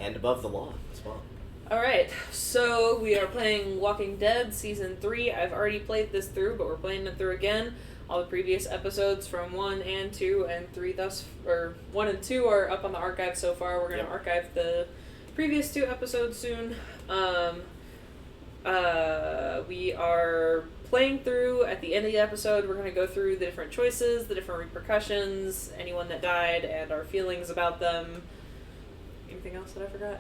And above the law as well. Alright, so we are playing Walking Dead Season 3. I've already played this through, but we're playing it through again. All the previous episodes from 1 and 2 and 3 1 and 2 are up on the archive so far. We're going to archive the previous 2 episodes soon. We are playing through, at the end of the episode, we're going to go through the different choices, the different repercussions, anyone that died, and our feelings about them. Anything else that I forgot?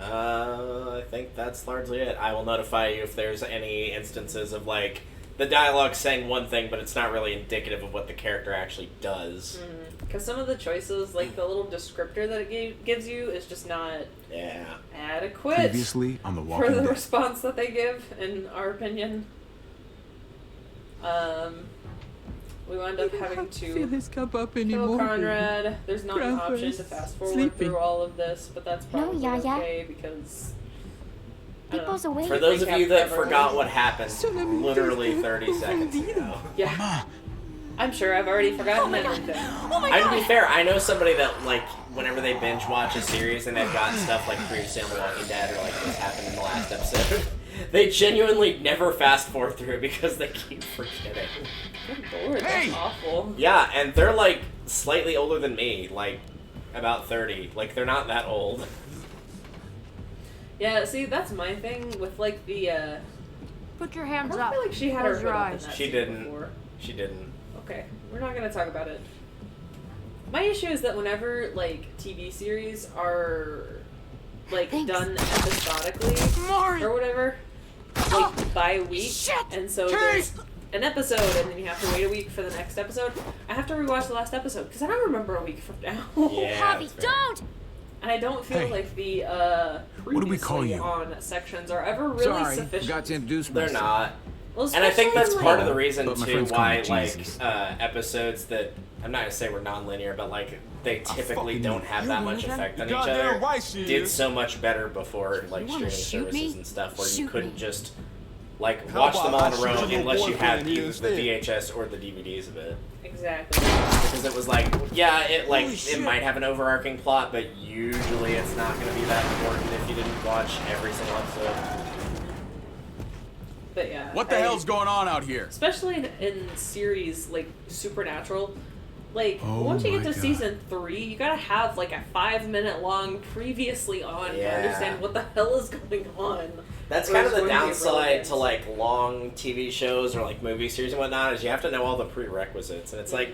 I think that's largely it. I will notify you if there's any instances of, like, the dialogue saying one thing, but it's not really indicative of what the character actually does. Because some of the choices, like the little descriptor that it gives you, is just not adequate Previously on the Walking for the Dead. response that they give, in our opinion. We wound up having to feel this cup up kill anymore. Conrad. There's not an option to Grandpa's fast forward sleeping. through all of this, but that's probably Yaya. okay because... People's away. For those of you that Forever. forgot what happened literally 30 seconds ago. Yeah. I'm sure I've already forgotten everything. I mean, to be fair, I know somebody that, like, whenever they binge watch a series and they've gotten stuff like previously on The Walking Dead or like this happened in the last episode, they genuinely never fast forward through because they keep forgetting. Good lord, that's awful. Yeah, and they're like slightly older than me, like about 30. Like, they're not that old. Yeah, see, that's my thing with like the Put your I hands don't up. feel like she had her Close your hood up in eyes. that She scene didn't. before. She didn't. Okay, we're not gonna talk about it. My issue is that whenever like TV series are like done episodically or whatever, like by week, and so there's an episode and then you have to wait a week for the next episode, I have to rewatch the last episode because I don't remember a week from now. Yeah, that's fair. Don't! And I don't feel like the What do we call previously you? on sections are ever really Sorry, sufficient. forgot to introduce They're myself. not. Well, And I think that's especially, part like- of the reason, But my too, friends call why, me like, Jesus. episodes that, I'm not going to say were non-linear, but, like, they typically fucking don't have that much effect on each other, did so much better before, like, wanna streaming shoot services me? and stuff, where you Shoot couldn't me. just, like, How watch them all about in a I row shoot your unless you had boyfriend here either the instead? VHS or the DVDs of it. Exactly. Because it was like, yeah, it, like, Holy it shit. might have an overarching plot, but usually it's not going to be that important if you didn't watch every single episode. But yeah. What the hell's going on out here? Especially in series like Supernatural, like Oh once you get my to God. season 3, you gotta have like a 5-minute long previously on to Yeah. understand what the hell is going on. That's Or kind it's of the going to be downside relevant. to like long TV shows or like movie series and whatnot is you have to know all the prerequisites, and it's like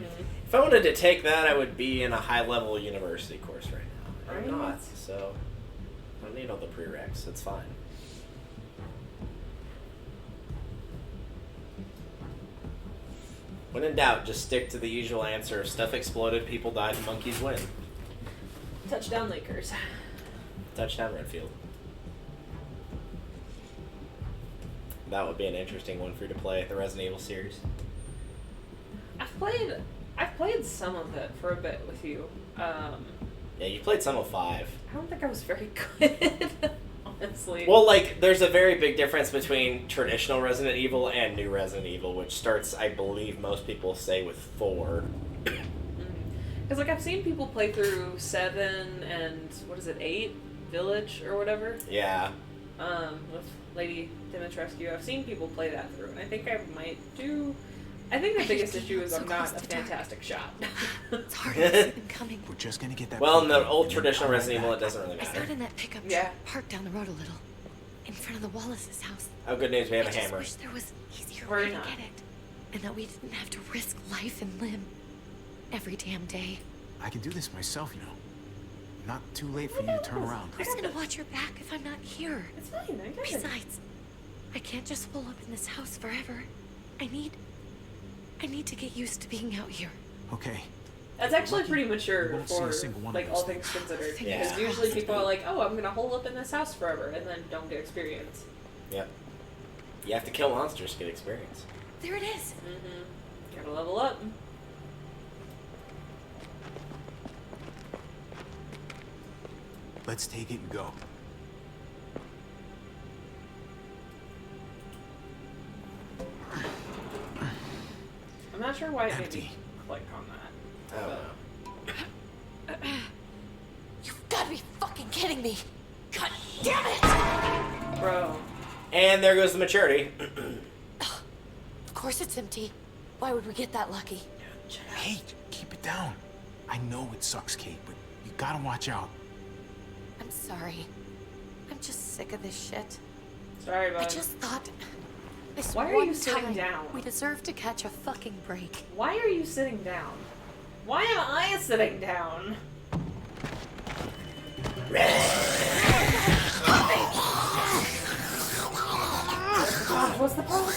if I wanted to take that, I would be in a high level university course right now. I'm Right. not, so I don't need all the prereqs. It's fine. When in doubt, just stick to the usual answer: stuff exploded, people died, monkeys win. Touchdown Lakers. Touchdown Redfield. That would be an interesting one for you to play, the Resident Evil series. I've played some of it for a bit with you. Yeah, you played some of 5. I don't think I was very good, honestly. Well, like, there's a very big difference between traditional Resident Evil and new Resident Evil, which starts, I believe most people say, with 4. Because like I've seen people play through 7 and what is it, 8 Village or whatever. Yeah. With Lady Dimitrescu. I've seen people play that through, and I think I might do. I think the biggest issue is I'm not a fantastic shot. It's hard to see them coming. We're just gonna get that. Well, in the pickup old and then traditional come right Resident Evil, it back. doesn't really I got matter. in that pickup Yeah. truck parked down the road a little, in front of the Wallace's house. Oh, good news, we have I a just hammer. wish there was easier Or way to not. get it, and that we didn't have to risk life and limb every damn day. I can do this myself, you know. Not too late for you to turn around. Who's gonna watch your back if I'm not here? It's fine, I get it. Besides, I can't just hole up in this house forever. I need to get used to being out here. Okay. That's actually pretty mature won't see for a single one of like those all things considered. Yeah. Because usually people are like, "Oh, I'm gonna hole up in this house forever," and then don't get experience. Yep. You have to kill monsters to get experience. There it is. Gotta level up. Let's take it and go. I'm not sure why it made Empty. me click on that. I don't know. You've got to be fucking kidding me. Damn it! Bro. And there goes the maturity. Of course it's empty. Why would we get that lucky? Hey, keep it down. I know it sucks, Kate, but you gotta watch out. I'm sorry. I'm just sick of this shit. Sorry, bud. I just thought this Why are one you sitting time down? we deserve to catch a fucking break. Why are you sitting down? Why am I sitting down? What's the problem?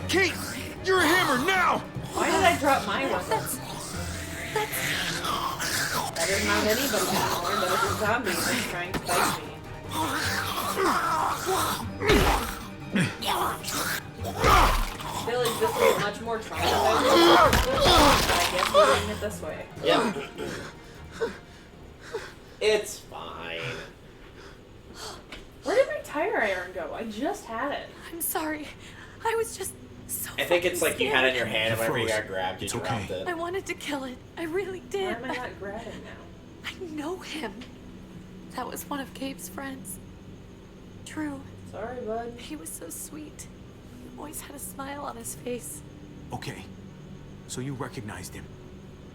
Kate, you're a hammer now! Why did I drop my weapon? That is not anybody anymore. That is a zombie that's trying to fight me. I feel like this is much more traumatizing. I guess we're doing it this way. Yep. It's fine. Where did my tire iron go? I just had it. I'm sorry. I was just so I think it's like you had it in your scared. hand, and whenever you Froze. got grabbed, you It's dropped okay. it. I wanted to kill it. I really Why did. am I not grabbing now? I know him. That was one of Gabe's friends. Drew. Sorry, bud. He was so sweet. He always had a smile on his face. Okay, so you recognized him.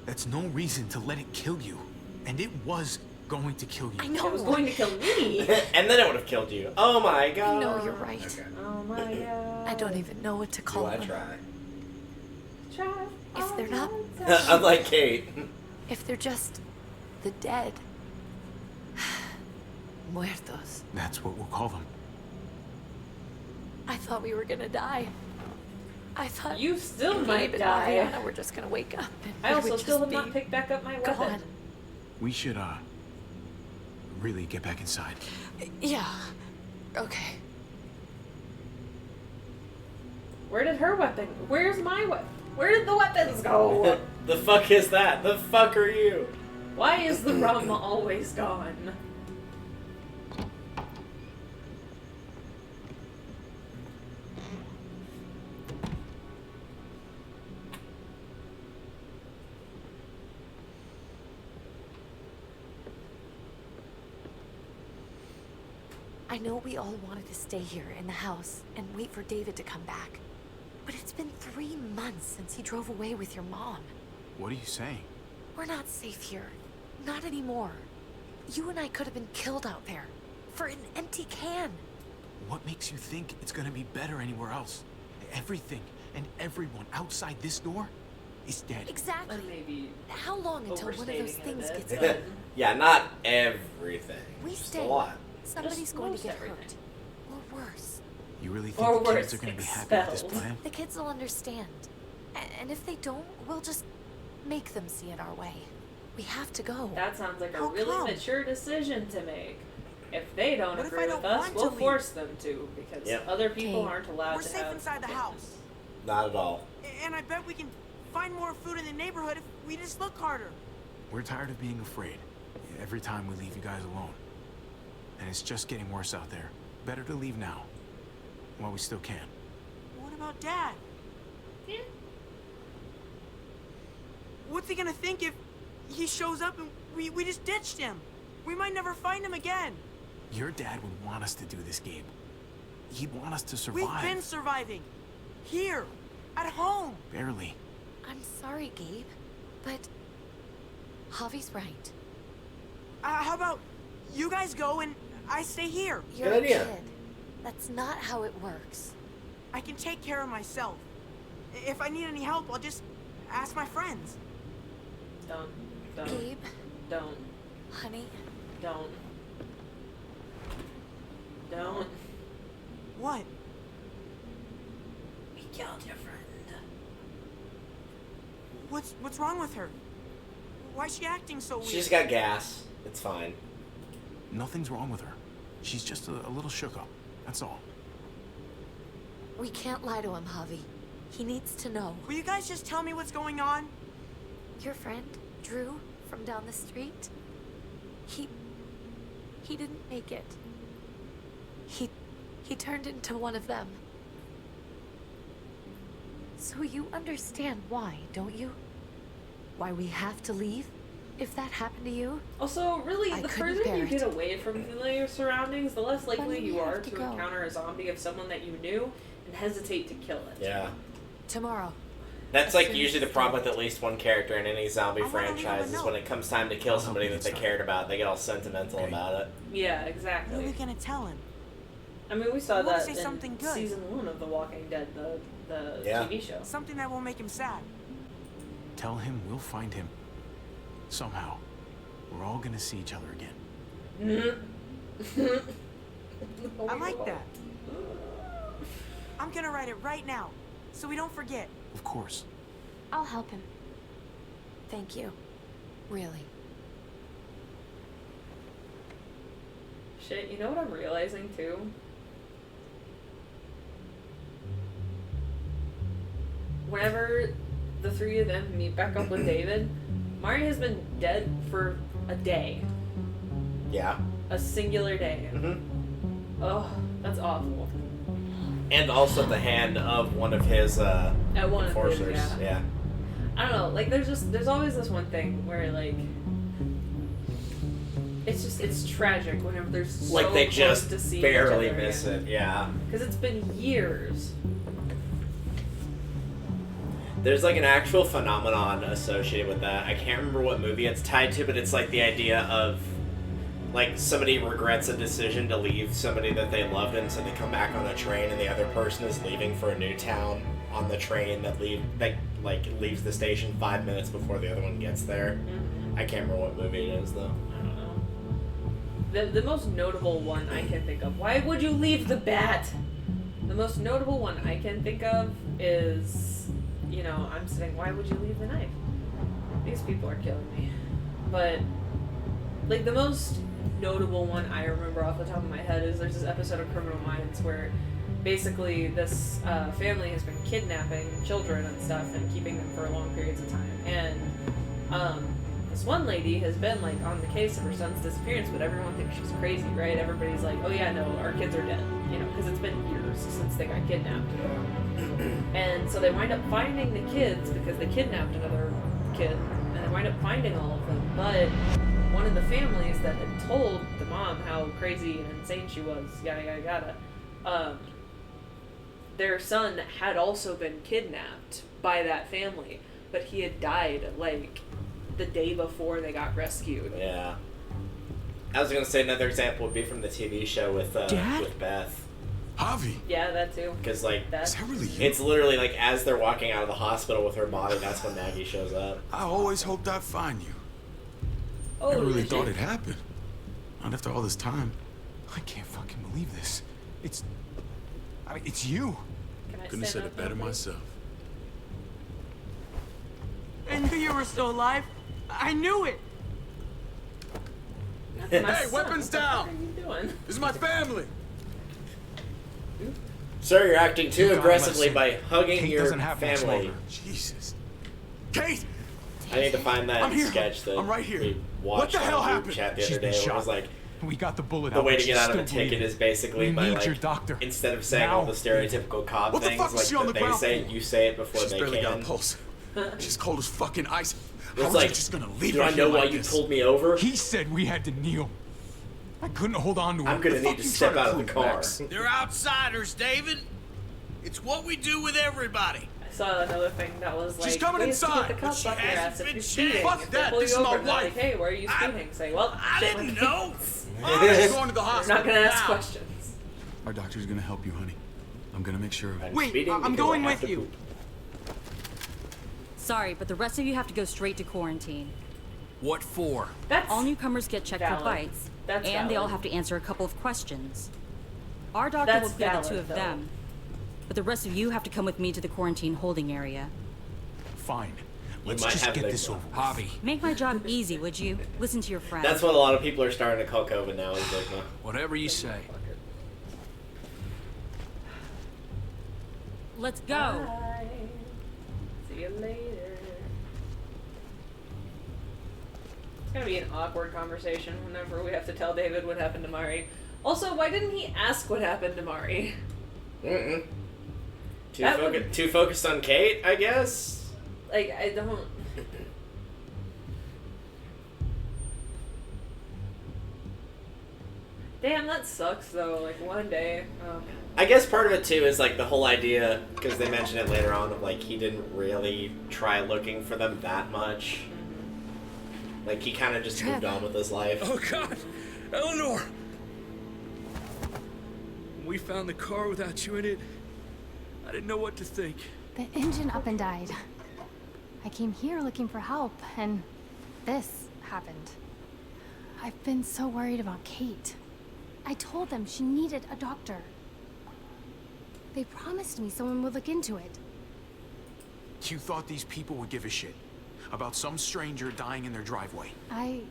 That's no reason to let it kill you. And it was going to kill you. I know. It was going to kill me. And then it would have killed you. Oh my god. I know you're right. Okay. Oh my god. I don't even know what to Do call I them. try? Try. If they're not- Unlike Kate. If they're just the dead. Muertos. That's what we'll call them. I thought we were gonna die. I thought You still Gabe might and die. Mariana were just gonna wake up and I we also would still just have not be picked back up my weapon. gone. We should, really get back inside. Yeah. Okay. Where did her weapon? Where's my weapon? Where did the weapons go? The fuck is that? The fuck are you? Why is the rum always gone? I know we all wanted to stay here in the house and wait for David to come back. But it's been 3 months since he drove away with your mom. What are you saying? We're not safe here. Not anymore. You and I could have been killed out there. For an empty can. What makes you think it's gonna be better anywhere else? Everything and everyone outside this door is dead. Exactly. And maybe How long until one of those overstating it a things bit. gets in? Yeah, not everything. We Just stay. a lot. Somebody's Just going to most get everything. hurt. Or worse. You really Or think the worse, kids are gonna be happy with this expelled. plan? The kids will understand. And if they don't, we'll just make them see it our way. We have to go. that sounds like a How really come? mature decision to make. If they don't What if agree I with don't us, want to we'll leave? force them to because Yep. other people Okay. aren't allowed We're to safe have inside the opinions. house. Not at all. And I bet we can find more food in the neighborhood if we just look harder. We're tired of being afraid. Every time we leave you guys alone. And it's just getting worse out there. Better to leave now. While we still can. What about Dad? Yeah. What's he gonna think if he shows up and we just ditched him? We might never find him again. Your dad would want us to do this, Gabe. He'd want us to We've survive. been surviving. Here. At home. Barely. I'm sorry, Gabe, but Javi's right. How about you guys go and I stay here? You're Good a idea. kid. That's not how it works. I can take care of myself. If I need any help, I'll just ask my friends. Don't. Gabe, Don't. honey, Don't. Don't. What? We killed your friend. What's wrong with her? Why is she acting so weird? She's got gas. It's fine. Nothing's wrong with her. She's just a little shook up. That's all. we can't lie to him, Javi. He needs to know. Will you guys just tell me what's going on? Your friend, Drew, from down the street, he didn't make it. He turned into one of them. So you understand why, don't you? Why we have to leave? If that happened to you, Also, really, I the couldn't further you bear get it. away from familiar surroundings, the less likely Then you we are have to to go. encounter a zombie of someone that you knew and hesitate to kill it. Yeah. tomorrow. That's like usually the problem with at least one character in any zombie I wanna leave him a franchise is note. when it comes time to kill I'll help somebody you that they get cared about, they get all sentimental Okay. about it. Yeah, What are exactly. we gonna tell him? I mean, we saw I wanna that say in something good. season 1 of The Walking Dead, the Yeah. TV show. Something that won't make him sad. Tell him we'll find him. Somehow. We're all gonna see each other again. Oh I like that. I'm gonna write it right now, so we don't forget. Of course. I'll help him. Thank you. Really. Shit, you know what I'm realizing too? Whenever the three of them meet back up with David, Mari has been dead for a day. Yeah. A singular day. hmm Oh, that's awful. And also at the hand of one of his At one of his, enforcers. yeah. Yeah. I don't know, like there's always this one thing where like it's tragic whenever there's so Like they close just to seeing barely each other miss again. it. Yeah. Because it's been years. There's like an actual phenomenon associated with that. I can't remember what movie it's tied to, but it's like the idea of like somebody regrets a decision to leave somebody that they loved, and so they come back on a train, and the other person is leaving for a new town on the train that leaves the station 5 minutes before the other one gets there. Mm-hmm. I can't remember what movie it is though. I don't know. The most notable one I can think of. Why would you leave the bat? The most notable one I can think of is, you know, I'm sitting. Why would you leave the knife? These people are killing me. But like the most notable one I remember off the top of my head is there's this episode of Criminal Minds where basically this family has been kidnapping children and stuff and keeping them for long periods of time. And this one lady has been like on the case of her son's disappearance, but everyone thinks she's crazy, right? Everybody's like, oh yeah, no, our kids are dead, you know, because it's been years since they got kidnapped. And so they wind up finding the kids because they kidnapped another kid, and they wind up finding all of them. But one of the families that had told the mom how crazy and insane she was, yada yada yada, their son had also been kidnapped by that family, but he had died like the day before they got rescued. Yeah. I was gonna say another example would be from the TV show with Dad? with Beth, Javi. Yeah, that too. because like That. Is that really you? it's literally like as they're walking out of the hospital with her body, that's when Maggie shows up. I always hoped I'd find you. Oh, Never really legit. thought it happened. Not after all this time. I can't fucking believe this. It's you. Can I Couldn't have stand said up it better now, please? myself. I knew you were still alive. I knew it. That's my Hey, son. weapons What the down! fuck are you doing? This is my family! Sir, you're acting too God aggressively bless him. by hugging Kate your doesn't have much family. longer. Jesus. Kate! I need to find that I'm here. sketch that I'm right here. we What watched the hell on the group happened? chat the She's other day. been Where it was shot. like We got the bullet the out. way but to get she's out of a still ticket bleeding. is basically We by need like your doctor. instead of saying all Now. the stereotypical cop What the things fuck is like she on that the they ground say, for? you say it before She's they barely got can. a pulse. She's cold as fucking ice. How It's was like, I just gonna leave do her I know here why like you this? pulled me over? He said we had to kneel. I couldn't hold on to him. I'm gonna The need fuck to you step trying out of the prove, car. Max? They're outsiders, David. It's what we do with everybody. I saw another thing that was like, She's coming we have to inside, get the but cops she off your hasn't ass if been you're checked. speeding. Fuck If they that, pull this you is my over, they're like, wife. hey, why are you I- speeding? Say, well, I shit, didn't my know. pants. She's going to the I'm hospital. not gonna ask now. questions. Our doctor's gonna help you, honey. I'm gonna make sure of it. I'm Wait, speeding I'm because going I have with to you. poop. Sorry, but the rest of you have to go straight to quarantine. What for? That's All newcomers get checked Valid. for bites, That's and they all valid. have to answer a couple of questions. Our doctor That's will clear the valid, two of though. them, but the rest of you have to come with me to the quarantine holding area. Fine. Let's might just have get big this one. over. Hobby. Make my job easy, would you? Listen to your friends. That's what a lot of people are starting to call COVID now. Is Sigma. Whatever you say. Let's go. Bye. See you later. It's gonna be an awkward conversation whenever we have to tell David what happened to Mari. Also, why didn't he ask what happened to Mari? Mm-mm. That would- Too focused on Kate, I guess. Like, I don't. Damn, that sucks though. Like one day. I guess part of it too is like the whole idea, because they mention it later on, of like he didn't really try looking for them that much. Like he kind of just moved on with his life. Oh God, Eleanor! We found the car without you in it. I didn't know what to think. The engine up and died. I came here looking for help, and this happened. I've been so worried about Kate. I told them she needed a doctor. They promised me someone would look into it. You thought these people would give a shit about some stranger dying in their driveway? I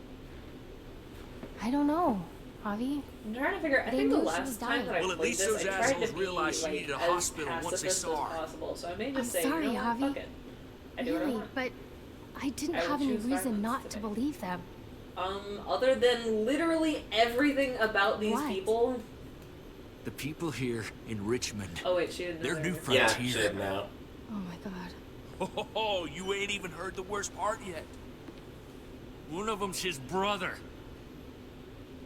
don't know, Javi. I'm trying to figure. I They think the knew she last was time dying. that I Well, at played least this, those I tried assholes to be realized she like needed a as hospital once they pacifist saw as her. possible. So I may I'm just say, sorry, you know what, Javi. fuck it. I do what I Really, want. but I didn't I will have any choose reason violence not to today. believe them. Other than literally everything about these What? people. The people here in Richmond. Oh wait, she didn't know They're they new were- Yeah, frontier. she didn't know. Oh my god. Oh, you ain't even heard the worst part yet. One of them's his brother.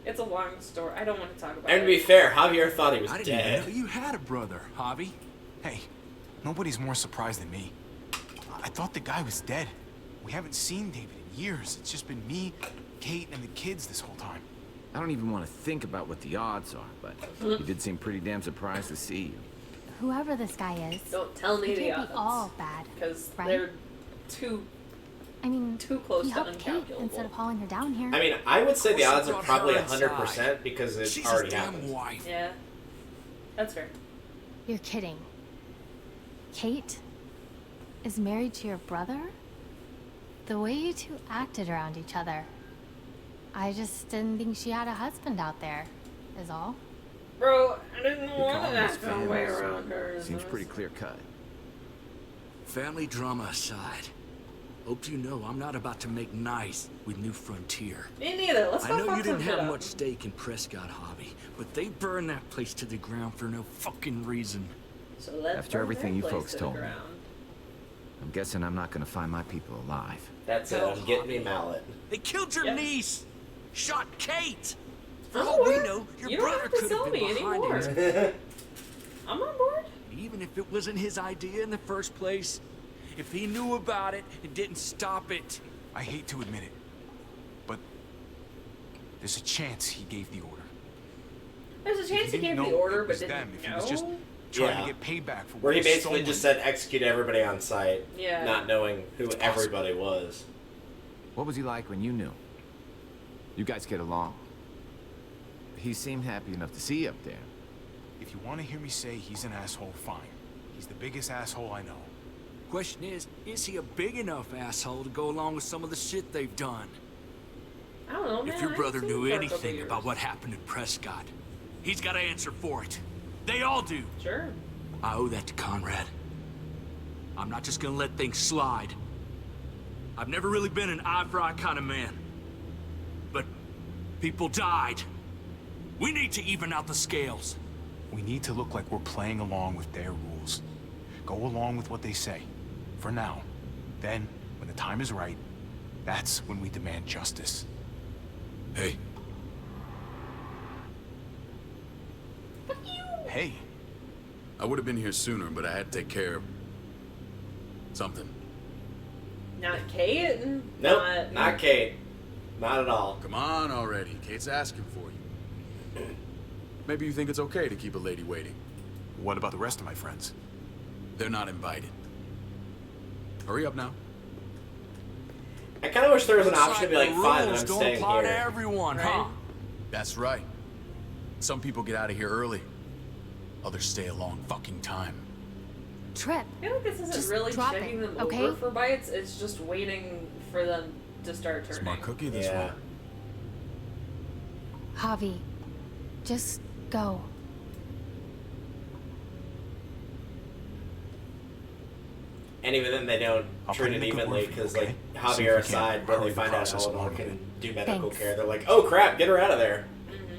It's a long story. I don't want to talk about And it. to be fair, Javier thought he was I didn't even dead. know you had a brother, Javi. Hey, nobody's more surprised than me. I thought the guy was dead. We haven't seen David in years. It's just been me, Kate, and the kids this whole time. I don't even want to think about what the odds are, but you did seem pretty damn surprised to see you. Whoever this guy is, Don't tell me he the can't odds. be all bad, Because right? they're too. I mean, Too close he to helped Kate uncalculable. instead of hauling her down here. I mean, I would say the Of course odds I are brought probably her inside. 100% because it She's already his damn happened. wife. Yeah. That's fair. You're kidding. Kate is married to your brother? The way you two acted around each other. I just didn't think she had a husband out there, is all. Bro, I didn't want calling to this act my way family, around her. Seems pretty clear cut. Family drama aside, hope you know I'm not about to make nice with New Frontier. Me neither. Let's I go know fuck you didn't some shit have up. much stake in Prescott Hobby, but they burned that place to the ground for no fucking reason. So let's After burn everything their you place folks to the told me. ground. I'm guessing I'm not gonna find my people alive. That's it. I'm getting me mallet. They killed your Yep. niece, shot Kate. For I'm all we bored. know, your You don't brother have to could sell have been me behind anymore. it. I'm on board. Even if it wasn't his idea in the first place, if he knew about it and didn't stop it. I hate to admit it, but there's a chance he gave the order. There's a If chance he didn't gave the know order, it but was didn't them, if he know. was just trying Yeah. to get payback for Where he what was basically stolen. just said execute everybody on site, Yeah. not knowing who everybody was. What was he like when you knew? You guys get along? He seemed happy enough to see you up there. If you want to hear me say he's an asshole, fine. He's the biggest asshole I know. Question is he a big enough asshole to go along with some of the shit they've done? I don't know, man. If your I brother haven't seen knew him for a couple anything years. about what happened in Prescott, he's got to answer for it. They all do. Sure. I owe that to Conrad. I'm not just gonna let things slide. I've never really been an eye-for-eye kind of man. But people died. We need to even out the scales. We need to look like we're playing along with their rules. Go along with what they say. For now. Then, when the time is right, that's when we demand justice. Hey, Hey, I would have been here sooner, but I had to take care of something. Not Kate. Nope, not Kate. Not at all. Come on already. Kate's asking for you. Maybe you think it's okay to keep a lady waiting. what about the rest of my friends? They're not invited. Hurry up now. I kind of wish there was an option to be like, The fine, then rules I'm don't staying apply to here. everyone, Right. huh? That's right. Some people get out of here early. Others stay a long fucking time. Trip. I feel like this isn't Just really drop checking it, them okay? over for bites. It's just waiting for them to start turning. Smart cookie, this Yeah. one. Javi, just go. And even then, they don't I'll treat put it in a good evenly word for you, because, okay? like, See if Javier we can aside, when hurry they the find out process Eleanor along a can bit. do medical Thanks. care, they're like, oh crap, get her out of there. Mm-hmm.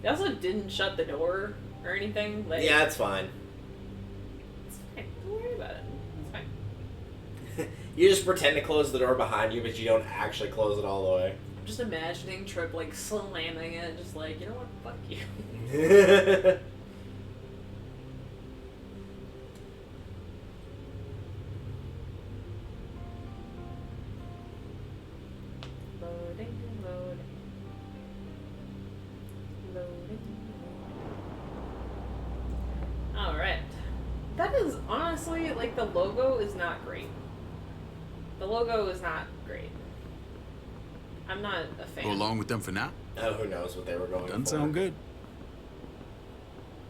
They also didn't shut the door or anything. Like, Yeah, it's fine. You just pretend to close the door behind you, but you don't actually close it all the way. I'm just imagining Trip like slamming it, just like, you know what, fuck you. Loading, loading. Loading. Alright. That is honestly, like, the logo is not great. The logo is not great. I'm not a fan. Go along with them for now? Oh, who knows what they were going Doesn't for. sound good.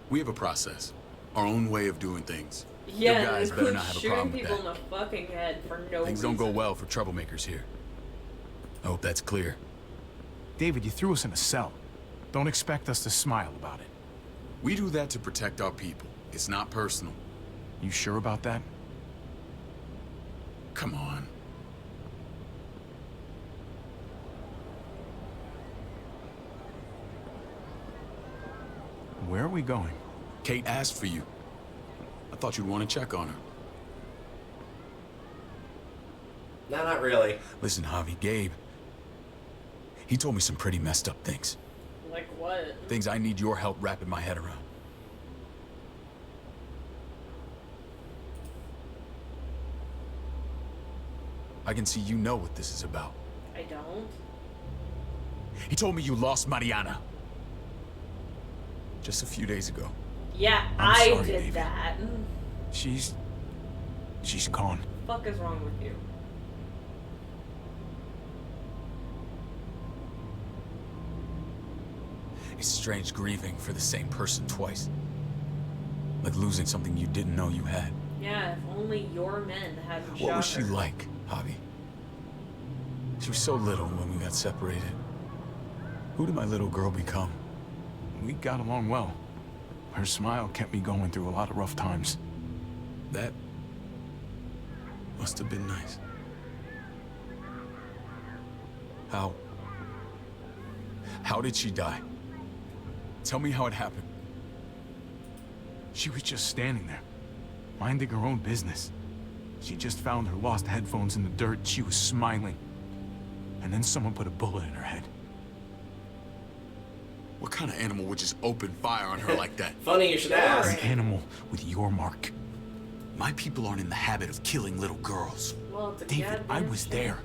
We have a process. Our own way of doing things. Yeah, you guys better not have a shooting problem with people that. in the fucking head for no Things reason. don't go well for troublemakers here. I hope that's clear. David, you threw us in a cell. Don't expect us to smile about it. We do that to protect our people. It's not personal. You sure about that? Come on. Where are we going? Kate asked for you. I thought you'd want to check on her. No, not really. Listen, Javi, Gabe. He told me some pretty messed up things. Like what? Things I need your help wrapping my head around. I can see you know what this is about. I don't. He told me you lost Mariana. Just a few days ago. Yeah, I'm I sorry, did David. that. She's gone. Fuck is wrong with you? It's strange grieving for the same person twice. Like losing something you didn't know you had. Yeah, if only your men hadn't shot What was she her. like, Javi? She was so little when we got separated. Who did my little girl become? We got along well. Her smile kept me going through a lot of rough times. That must have been nice. How did she die? Tell me how it happened. She was just standing there, minding her own business. She just found her lost headphones in the dirt. She was smiling. And then someone put a bullet in her head. What kind of animal would just open fire on her like that? Funny you should ask. An animal with your mark. My people aren't in the habit of killing little girls. Well, it's a David, I goddamn was shame. there.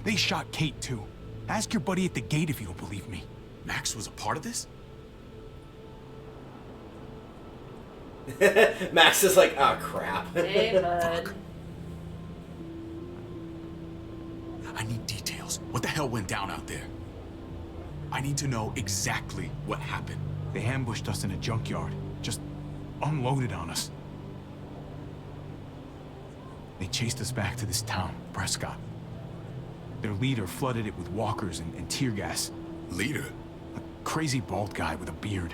They shot Kate too. Ask your buddy at the gate if you don't believe me. Max was a part of this? Max is like, oh crap. Hey, bud. Fuck. I need details. What the hell went down out there? I need to know exactly what happened. They ambushed us in a junkyard. Just unloaded on us. They chased us back to this town, Prescott. Their leader flooded it with walkers and tear gas. Leader? A crazy bald guy with a beard.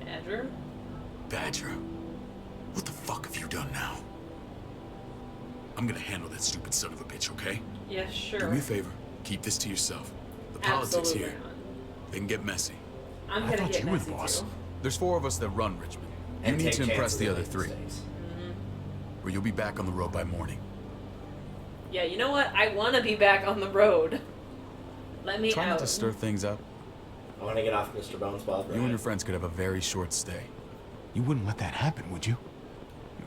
Badger? Badger? What the fuck have you done now? I'm gonna handle that stupid son of a bitch, okay? Yeah, sure. Do me a favor. Keep this to yourself. The politics Absolutely here, not. they can get messy. I'm I gonna thought get you were messy the boss. too. There's 4 of us that run Richmond. You And need take to impress chances the and other make 3. mistakes. Or you'll be back on the road by morning. Yeah, you know what? I want to be back on the road. Let me Try out. not to stir things up. I want to get off Mr. Bones' Bob. You and your friends could have a very short stay. You wouldn't let that happen, would you?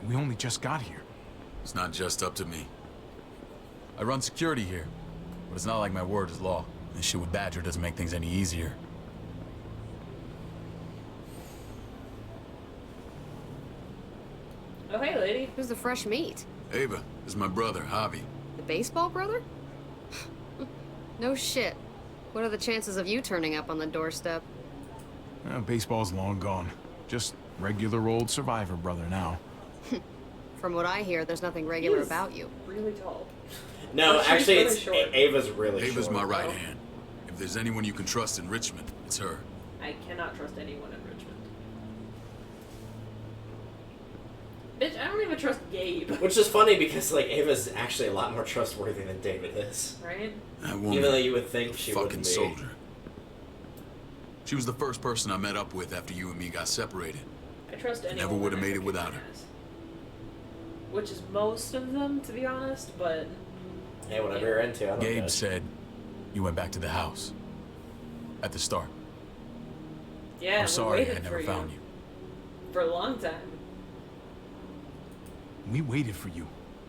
We only just got here. It's not just up to me. I run security here, but it's not like my word is law. This shit with Badger doesn't make things any easier. Oh, hey, lady. Who's the fresh meat? Ava, this is my brother, Javi. The baseball brother? No shit. What are the chances of you turning up on the doorstep? Baseball's long gone. Just regular old survivor brother now. From what I hear, there's nothing regular He's about you. really tall. No, But she's actually, really it's short. Ava's really Ava's short. my right hand. If there's anyone you can trust in Richmond, it's her. I cannot trust anyone in Richmond. Bitch, I don't even trust Gabe. Which is funny because, like, Ava's actually a lot more trustworthy than David is. Right? That woman, Even though you would think she fucking wouldn't be. soldier. She was the first person I met up with after you and me got separated. I trust anyone. Never would've when I made it look without in her. their eyes. which is most of them, to be honest, but... Hey, whatever you're into, I don't Gabe know. said you went back to the house. At the start. Yeah, I'm we sorry waited I never for found you. you. For a long time. We waited for you.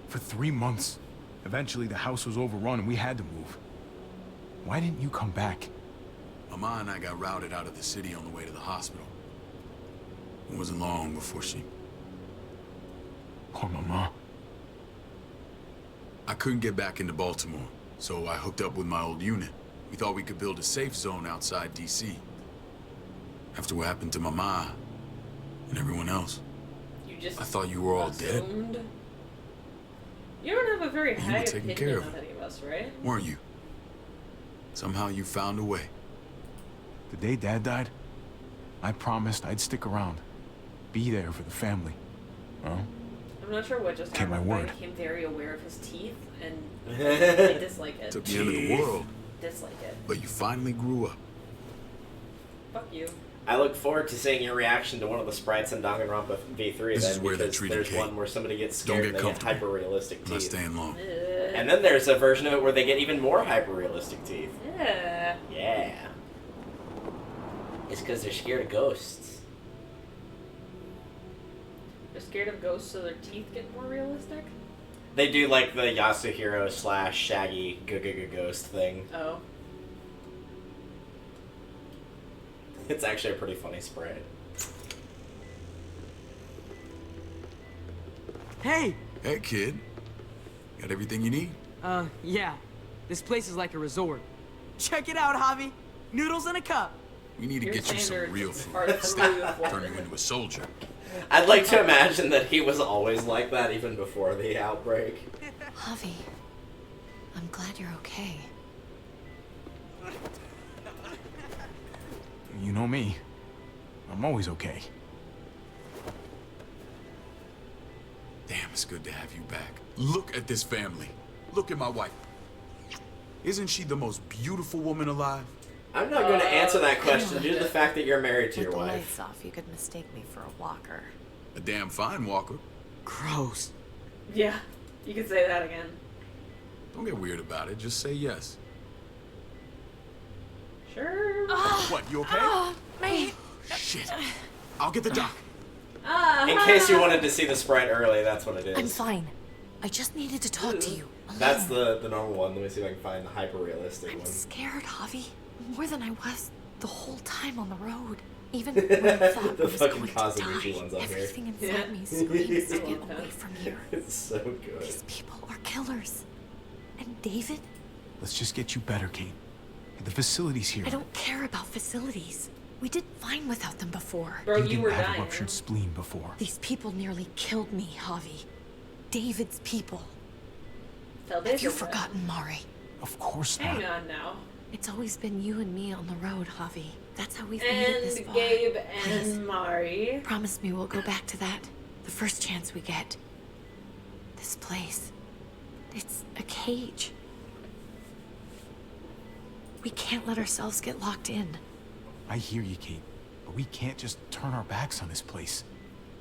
For 3 months. Eventually, the house was overrun and we had to move. Why didn't you come back? Mama and I got routed out of the city on the way to the hospital. It wasn't long before she... Poor Mama. I couldn't get back into Baltimore, so I hooked up with my old unit. We thought we could build a safe zone outside D.C. After what happened to Mama and everyone else, You just I thought you were all dead. assumed? You don't have a very You high were taking opinion care of of her. any of us, right? Weren't you? Somehow you found a way. The day Dad died, I promised I'd stick around. Be there for the family. Well, I'm not sure what just Kept my happened, but I word. became very aware of his teeth, and I dislike it. Took the end of the world, Dislike it. but you finally grew up. Fuck you. I look forward to seeing your reaction to one of the sprites in Danganronpa V3. This then, is where they because treated there's Kate. one where somebody gets Don't scared get and they get comfortable. hyper-realistic I'm not teeth. staying long. And then there's a version of it where they get even more hyper-realistic teeth. Yeah. Yeah. It's because they're scared of ghosts. They're scared of ghosts, so their teeth get more realistic? They do like the Yasuhiro / Shaggy ghost thing. Oh. It's actually a pretty funny sprite. Hey! Hey, kid. Got everything you need? Yeah. This place is like a resort. Check it out, Javi. Noodles in a cup. We need to Your get you some standards real are food. through Stop. the floor. Turn you into a soldier. I'd like to imagine that he was always like that even before the outbreak. Javi, I'm glad you're okay. you know me. I'm always okay. Damn, it's good to have you back. Look at this family. Look at my wife. Isn't she the most beautiful woman alive? I'm not going to answer that question due to the fact that you're married to With your the wife. lights off, you could mistake me for a walker. A damn fine walker. Gross. Yeah, you could say that again. Don't get weird about it. Just say yes. Sure. What, you okay? Mate. Shit. I'll get the doc. In case you wanted to see the sprite early, that's what it is. I'm fine. I just needed to talk to you. That's the normal one. Let me see if I can find the hyper-realistic I'm one. scared, Javi. More than I was the whole time on the road. Even when I thought The I was fucking going to Kazumichi die, one's on here. everything inside me screams to get love that. away from here. It's so good. These people are killers. And David? Let's just get you better, Kate. The facility's here. I don't care about facilities. We did fine without them before. Bro, you didn't were have dying. a ruptured spleen before. These people nearly killed me, Javi. David's people. Tell Have David you that. forgotten Mari? Of course not. Hang on now. It's always been you and me on the road, Javi. That's how we've made it this And far. Gabe Please, and Mari. promise me we'll go back to that. The first chance we get. This place. It's a cage. We can't let ourselves get locked in. I hear you, Kate. But we can't just turn our backs on this place.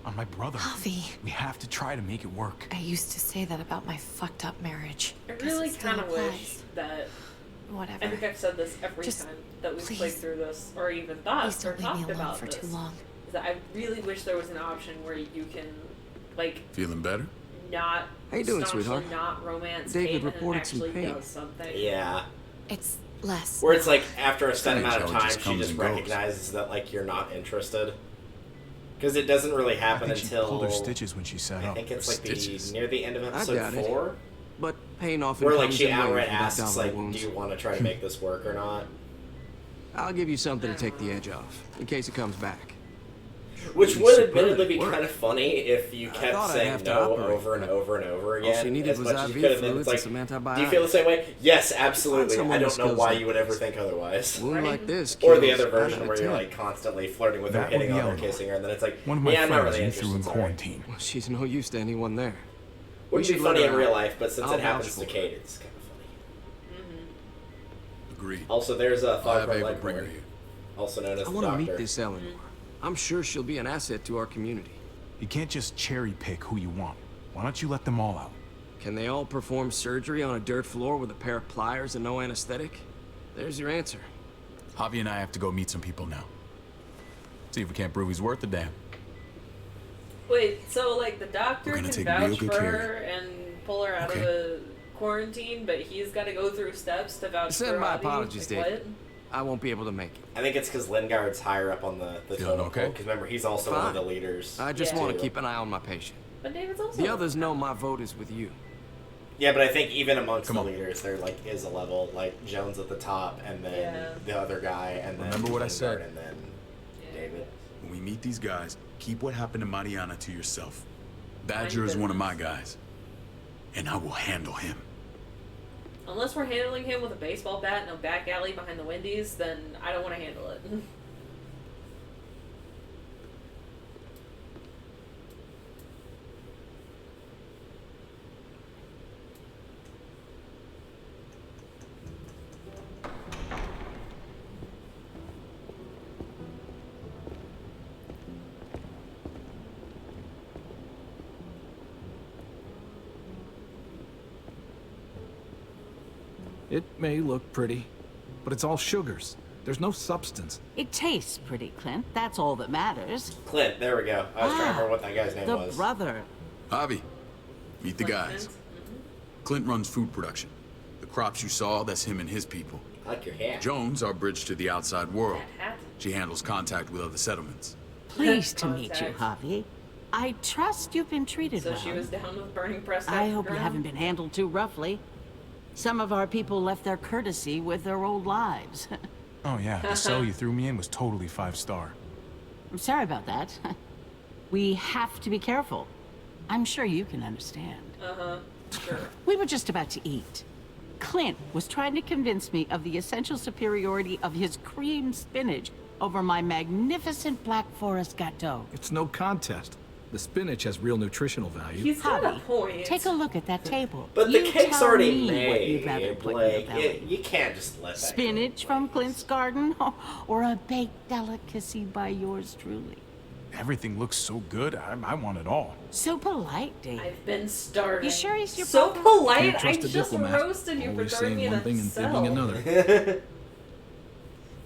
On my brother. Javi. We have to try to make it work. I used to say that about my fucked up marriage. I Guess really it still kind of applies. wish that. Whatever. I think I've said this every Just time that we've please. played through this, or even Please thought or don't leave me talked alone about for this. too long. Is that I really wish there was an option where you can, like, Feeling better? not. How you doing, staunchly sweetheart? Not romance David Kate and reported some actually pain. does something. Yeah. It's less. Where it's like, after a set Strange amount of how it time, just she comes just and goes. recognizes that, like, you're not interested. Because it doesn't really I happen think she until... pulled her stitches when she set I up. think it's Her like stitches. near the end of I episode doubt it. 4. But pain often Where, like, comes she in waves outright without asks, dollar like, wounds. do you want to try to make this work or not? I'll give you something to take the edge off, in case it comes back. Which It's would superb. admittedly be Work. kind of funny if you I kept thought I'd saying have to no operate. over and over and over All she again needed as was much as you IV could. And then fluids it's and like, some antibiotics. do you feel the same way? Yes, absolutely. someone I who don't know skills why like you would ever this. think otherwise. A wound like this Or the kills other 9 out version of where you're 10. like constantly flirting with her, That would hitting be on her, Eleanor. kissing her, and then it's like, One of my yeah, I'm not friends really you threw interested in in her. quarantine. Well, she's no use to anyone there. Would We be should let funny her in real out. life, but since I'll it happens vouch to for Kate, it's kind of funny. Agreed. Also, there's a I'll have Thought Ava bring her Leghorn, here. also known as I the want to Doctor. meet this Eleanor. I'm sure she'll be an asset to our community. You can't just cherry pick who you want. Why don't you let them all out? Can they all perform surgery on a dirt floor with a pair of pliers and no anesthetic? There's your answer. Javi and I have to go meet some people now. See if we can't prove he's worth the damn. Wait, so like the doctor We're gonna can take real vouch good for care of her and pull her out of the quarantine, but he's got to go through steps to vouch for Send my Javi? apologies, Like, Dave. I won't be able to make it. I think it's because Lingard's higher up on the Feeling totem okay? pole. Because remember, he's also one of the leaders. I just Yeah. want to too. keep an eye on my patient. But David's also The others know my vote is with you. Yeah, but I think even amongst Come the on. leaders, there like is a level like Jones at the top, and then Yeah. the other guy, and then Remember what I said? Lingard, and then David. When we meet these guys, keep what happened to Mariana to yourself. Badger is one of my guys, and I will handle him. Unless we're handling him with a baseball bat in a back alley behind the Wendy's, then I don't want to handle it. It may look pretty, but it's all sugars. There's no substance. It tastes pretty, Clint. That's all that matters. Clint, there we go. I was trying to remember what that guy's name The was. brother. Javi, meet the guys. Clint runs food production. The crops you saw, that's him and his people. I like your hair. Jones, our bridge to the outside world. That hat. She handles contact with other settlements. Pleased to meet you, Contact. Javi. I trust you've been treated So well. she was down with burning Prescott. I hope you haven't been handled too roughly. Some of our people left their courtesy with their old lives. Oh yeah, the cell you threw me in was totally 5-star. I'm sorry about that. We have to be careful. I'm sure you can understand. Uh-huh. Sure. We were just about to eat. Clint was trying to convince me of the essential superiority of his cream spinach over my magnificent Black Forest gâteau. It's no contest. The spinach has real nutritional value. He's got a Javi, point. take a look at that table. But the You cake's tell already me what you'd made. rather put in Like, your belly. you can't just let that Spinach from Clint's garden, or a baked delicacy by yours truly. Everything looks so good, I want it all. So polite, Dave. I've been starving. You sure he's your so brother? polite? Can't I trust a just diplomat. roasted you for Always throwing saying me in one a thing and cell. thinking another.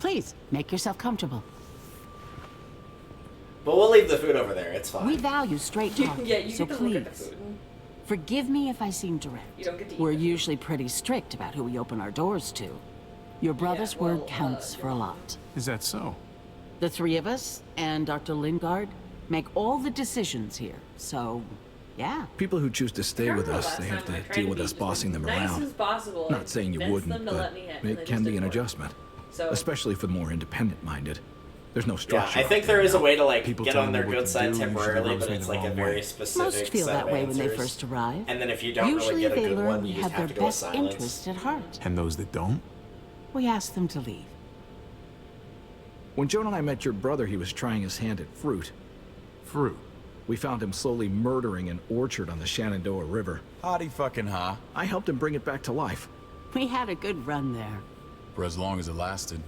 Please, make yourself comfortable. But we'll leave the food over there. It's fine. We value straight talk, Yeah, you so get to look at the please, food. forgive me if I seem direct. You don't get to eat We're it. usually pretty strict about who we open our doors to. Your brother's well, word counts for a lot. Is that so? The three of us and Dr. Lingard make all the decisions here, so yeah. People who choose to stay with Remember us, last they have time I to tried deal to with be us bossing them nice around. as possible, Not saying you convince wouldn't, them to but let me in, and it they can just be an didn't work. adjustment. So Especially for the more independent-minded. There's no Yeah, structure. I think out there is a now. way to like People get tell on me their what good to side do, usually temporarily, rubs but me it's the like a wrong very way. specific Most feel set that of way when they answers. first arrive. And then if you don't Usually really get a they good learn one, we you just have have their to go with best silence. interest at heart. And those that don't? We ask them to leave. When Joan and I met your brother, he was trying his hand at fruit. Fruit. We found him slowly murdering an orchard on the Shenandoah River. Howdy fucking ha. I helped him bring it back to life. We had a good run there. For as long as it lasted.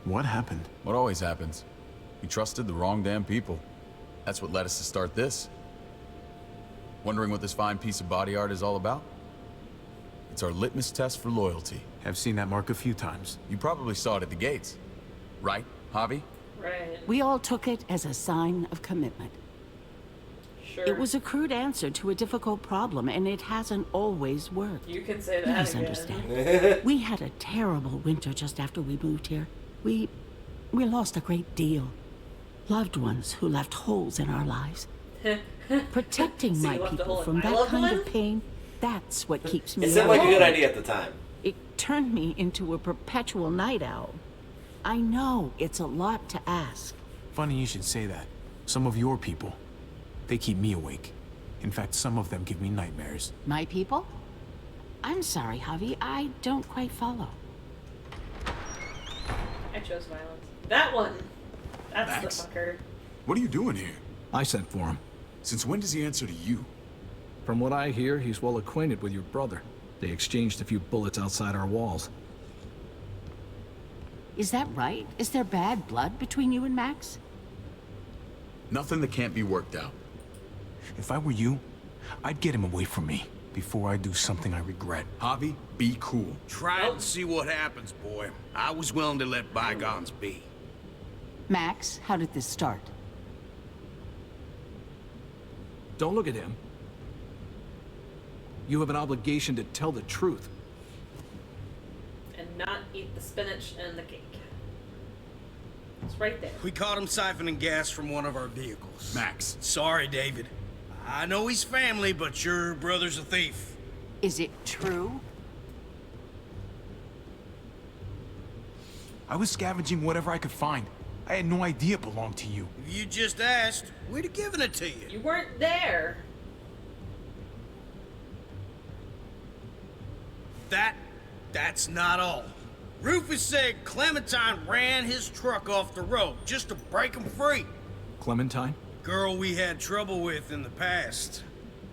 What happened? What always happens. We trusted the wrong damn people. That's what led us to start this. Wondering what this fine piece of body art is all about? It's our litmus test for loyalty. I've seen that mark a few times. You probably saw it at the gates. Right, Javi? Right. We all took it as a sign of commitment. Sure. It was a crude answer to a difficult problem, and it hasn't always worked. You can say that Please again. understand. We had a terrible winter just after we moved here. We lost a great deal. Loved ones who left holes in our lives. Protecting So my you left a people hole in from my that loved kind one? of pain, that's what keeps me It seemed like a good alive. idea at the time. It turned me into a perpetual night owl. I know it's a lot to ask. Funny you should say that. Some of your people, they keep me awake. In fact, some of them give me nightmares. My people? I'm sorry, Javi, I don't quite follow. I chose violence. That one. That's Max? the fucker. What are you doing here? I sent for him. Since when does he answer to you? From what I hear, he's well acquainted with your brother. They exchanged a few bullets outside our walls. Is that right? Is there bad blood between you and Max? Nothing that can't be worked out. If I were you, I'd get him away from me before I do something I regret. Javi, be cool. Try it and see what happens, boy. I was willing to let bygones be. Max, how did this start? Don't look at him. You have an obligation to tell the truth. And not eat the spinach and the cake. It's right there. We caught him siphoning gas from one of our vehicles. Max. Sorry, David. I know he's family, but your brother's a thief. Is it true? I was scavenging whatever I could find. I had no idea it belonged to you. If you just asked, we'd have given it to you. You weren't there. That's not all. Rufus said Clementine ran his truck off the road just to break him free. Clementine? Girl we had trouble with in the past.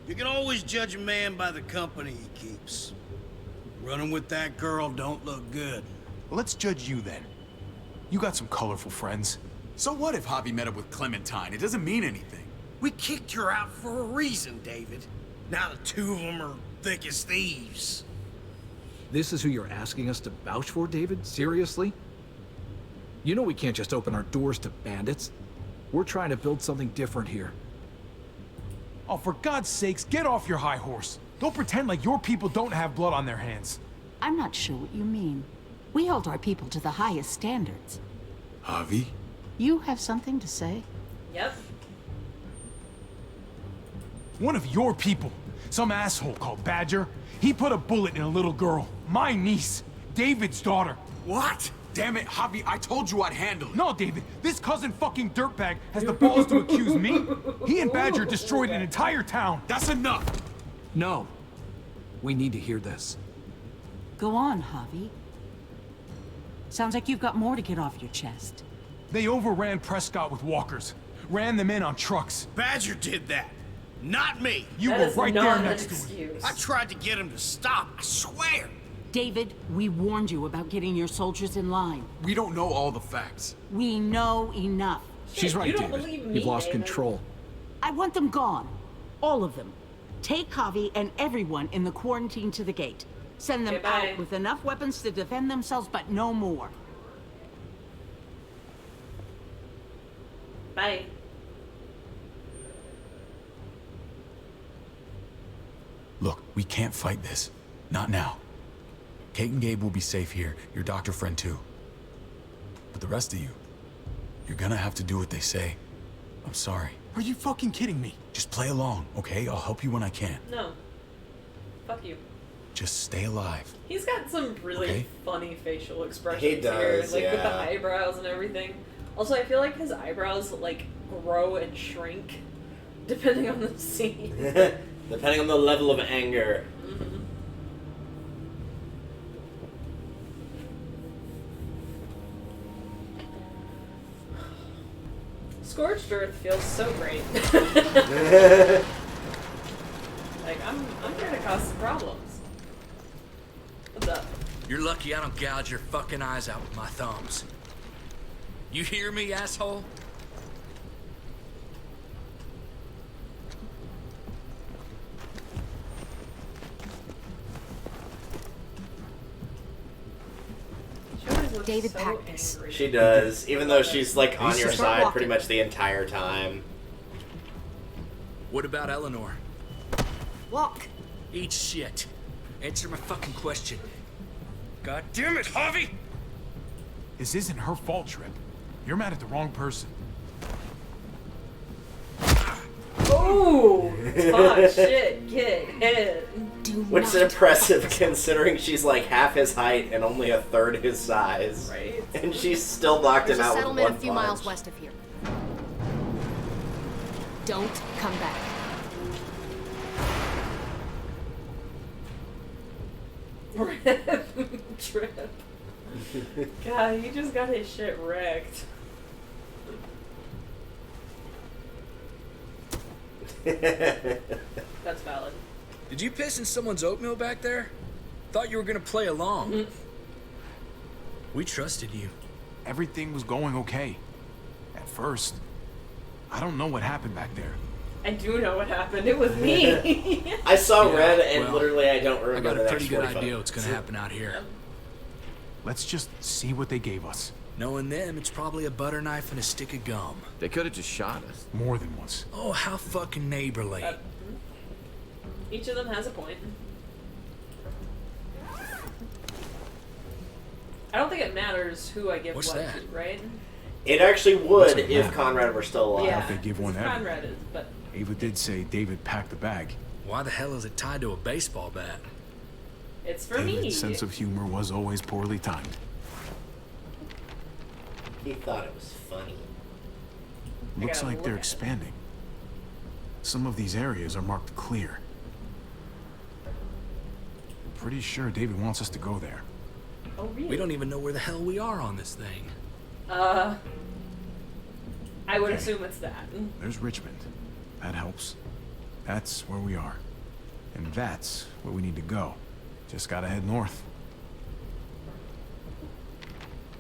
You can always judge a man by the company he keeps. Running with that girl don't look good. Well, let's judge you then. You got some colorful friends. So what if Javi met up with Clementine? It doesn't mean anything. We kicked her out for a reason, David. Now the two of them are thick as thieves. This is who you're asking us to vouch for, David? Seriously? You know we can't just open our doors to bandits. We're trying to build something different here. Oh, for God's sakes, get off your high horse. Don't pretend like your people don't have blood on their hands. I'm not sure what you mean. We hold our people to the highest standards. Javi? You have something to say? Yep. One of your people, some asshole called Badger, he put a bullet in a little girl, my niece, David's daughter. What? Damn it, Javi, I told you I'd handle it. No, David, this cousin fucking dirtbag has the balls to accuse me. He and Badger destroyed an entire town. That's enough. No. We need to hear this. Go on, Javi. Sounds like you've got more to get off your chest. They overran Prescott with walkers, ran them in on trucks. Badger did that, not me. You were right there next to him. I tried to get him to stop, I swear. David, we warned you about getting your soldiers in line. We don't know all the facts. We know enough. She's right, you don't David. believe me, You've lost David. control. I want them gone. All of them. Take Javi and everyone in the quarantine to the gate. Send them Okay, bye. out with enough weapons to defend themselves, but no more. Bye. Look, we can't fight this. Not now. Kate and Gabe will be safe here, your doctor friend too. But the rest of you, you're gonna have to do what they say. I'm sorry. Are you fucking kidding me? Just play along, okay? I'll help you when I can. No. Fuck you. Just stay alive. He's got some really Okay. funny facial expressions He does, here, like with the yeah. eyebrows and everything. Also, I feel like his eyebrows like grow and shrink depending on the scene. Depending on the level of anger. Mhm. Scorched Earth feels so great. Like I'm here to cause some problems. What's up? You're lucky I don't gouge your fucking eyes out with my thumbs. You hear me, asshole? She always looks David so packed this. angry. She does, even though she's like on Start your side walking. pretty much the entire time. What about Eleanor? Walk. Eat shit. Answer my fucking question. God damn it, Javi! This isn't her fault, Trip. You're mad at the wrong person. Ooh! Talk shit, get hit. Which is impressive considering she's like half his height and only a third his size. Right. And she's still knocked There's him a out with settlement one a few punch. miles west of here. Don't come back. Trip. God, he just got his shit wrecked. That's valid. Did you piss in someone's oatmeal back there? Thought you were gonna play along. We trusted you. Everything was going okay. At first. I don't know what happened back there. I do know what happened. It was me. I saw Yeah, red, and well, literally I don't I remember got the a next pretty good 45 idea what's gonna minutes. happen out here. Let's just see what they gave us. Knowing them, it's probably a butter knife and a stick of gum. They could have just shot us. More than once. Oh, how fucking neighborly. Each of them has a point. I don't think it matters who I give What's what that? to, right? It actually would What's if that? Conrad were still alive. Yeah. They give one because ever. Conrad is, but Ava did say David packed the bag. Why the hell is it tied to a baseball bat? it's for me. David's sense of humor was always poorly timed. He thought it was funny. Looks gotta like they're look at it. expanding. Some of these areas are marked clear. Pretty sure David wants us to go there. Oh, really? We don't even know where the hell we are on this thing. I would Okay. assume it's that. There's Richmond. That helps. That's where we are. And that's where we need to go. Just gotta head north.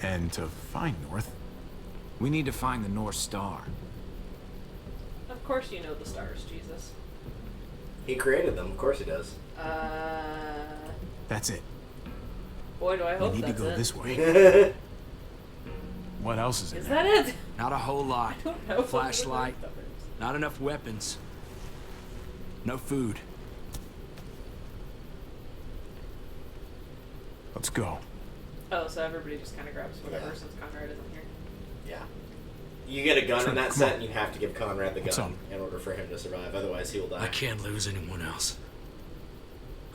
And to find north, We need to find the North Star. Of course you know the stars, Jesus. He created them, of course he does. that's it. Boy, do I hope We need to that's go it. this way. What else is in Is there? that it? Not a whole lot. don't know. Flashlight. Not enough weapons. No food. Let's go. Oh, so everybody just kind of grabs whatever Yeah. since Conrad isn't here. Yeah. You get a gun Sure, in that come set, on. and you have to give Conrad the What's gun up? in order for him to survive. Otherwise, he will die. I can't lose anyone else.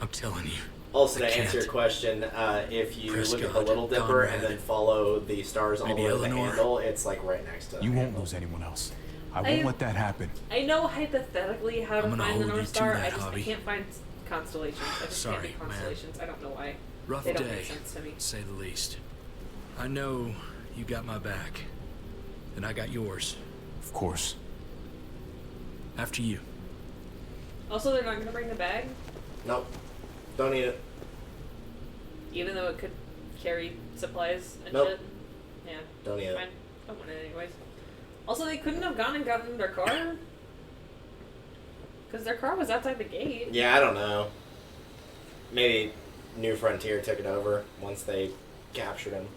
I'm telling you. Also, to I answer your can't. question, if you look at the Prescott, Little Dipper and Conrad, then follow the stars all the maybe way to the Eleanor. handle, it's like right next to the You won't handle. lose anyone else. I I- won't let that happen. I know hypothetically how to I'm gonna find the hold North you to Star. that, I just I Hobby. can't find constellations. I just Sorry, can't make man. constellations. I don't know why. Rough They don't day, make sense to me. to say the least. I know you got my back, and I got yours. Of course. After you. Also, they're not going to bring the bag, Nope. Don't need it. even though it could carry supplies and Nope. shit. Yeah. Don't need it. Fine. Don't want it anyways. Also, they couldn't have gone and gotten their car. Because their car was outside the gate. Yeah, I don't know. Maybe New Frontier took it over once they captured him.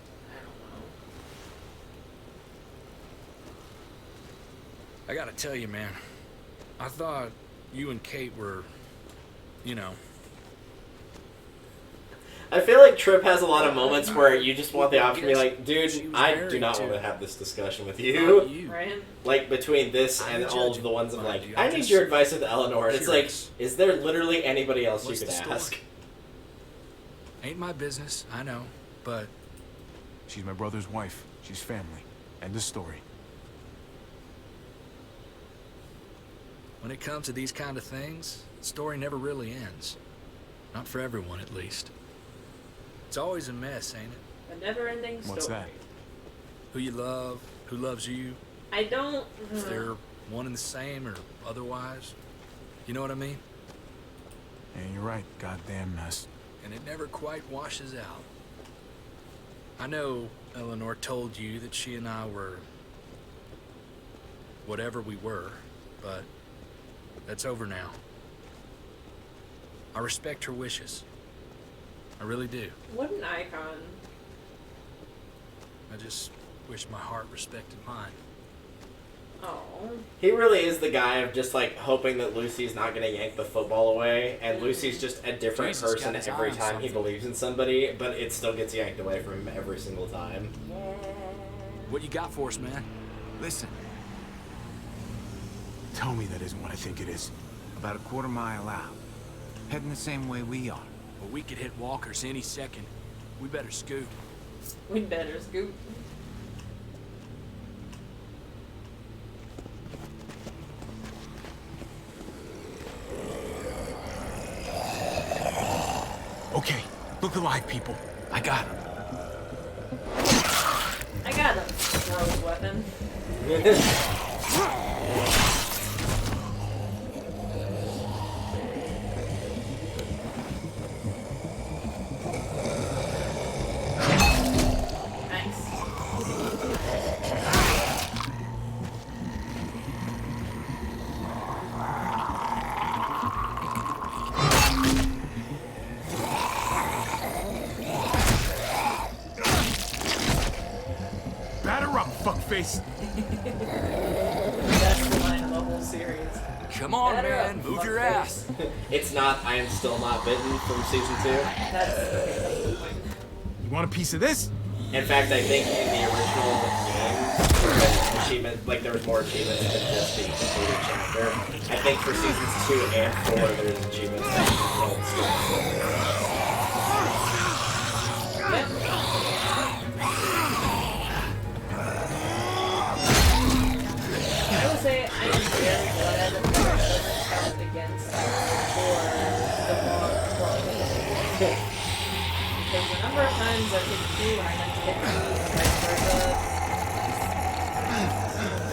I gotta tell you, man. I thought you and Kate were, you know. I feel like Tripp has a lot of moments where you just want the option to be like, She dude, was I do married not to- want to have this discussion with Not you. you. Right? Like, between this I'm and the all judge, of the ones of mind like, you. I I'm need just your advice with Eleanor. And it's like, curious. is there literally anybody else What's you could the story? ask? Ain't my business, I know, but She's my brother's wife. She's family. End of story. when it comes to these kind of things, the story never really ends. Not for everyone, at least. It's always a mess, ain't it? A never-ending story. What's that? Who you love, who loves you, I don't... if they're one and the same or otherwise. You know what I mean? Yeah, you're right. Goddamn mess. And it never quite washes out. I know Eleanor told you that she and I were whatever we were, but that's over now. I respect her wishes. I really do. What an icon. I just wish my heart respected mine. Oh. He really is the guy of just like hoping that Lucy's not going to yank the football away, and Lucy's just a different Jesus person got his every eye on time he something. believes in somebody, but it still gets yanked away from him every single time. What you got for us, man? Listen, Tell me that isn't what I think it is. about a quarter mile out. Heading the same way we are. Well, we could hit walkers any second. We better scoot. We better scoop. Okay, look alive, people. I got him. I got a gross weapon. Nice. face. That's the line of the whole series. Come on, Batter man, up, move your fuckface. ass. It's not I Am Still Not Bitten from season 2. That's the point. You want a piece of this? In fact, I think in the original game, achievement, like there was more achievements than just the completed chapter. I think for seasons 2 and 4, there's achievements that you don't still. I would say I am very glad that the doesn't count against for the wrong. Because the number of times I've hit 2 and I meant to hit 3 and vice versa.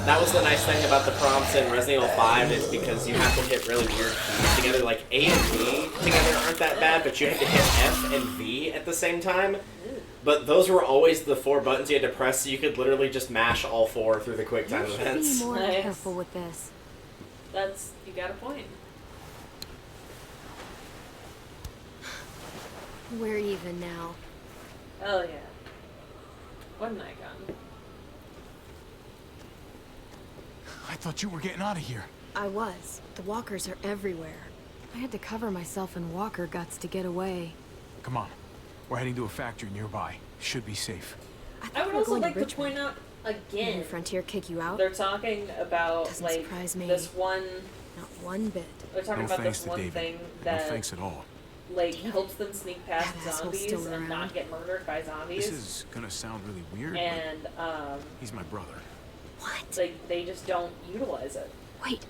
That was the nice thing about the prompts in Resident Evil 5 is because you have to hit really weird keys together. Like A and V together aren't that bad, but you have to hit F and V at the same time. But those were always the 4 buttons you had to press, so you could literally just mash all 4 through the quick time events. You should be more Nice. careful with this. That's, you got a point. We're even now. Hell yeah. What an icon. I thought you were getting out of here. I was. The walkers are everywhere. I had to cover myself in walker guts to get away. Come on. We're heading to a factory nearby. Should be safe. I would also like to point out Did again, Frontier kick you out? they're talking about Doesn't like surprise me. this one. Not one bit. They're talking No about thanks this to one David. thing No that thanks at all. like helps them sneak past That asshole's zombies still and around. not get murdered by zombies. This is gonna sound really weird, And but he's my brother. What? like they just don't utilize it. Wait.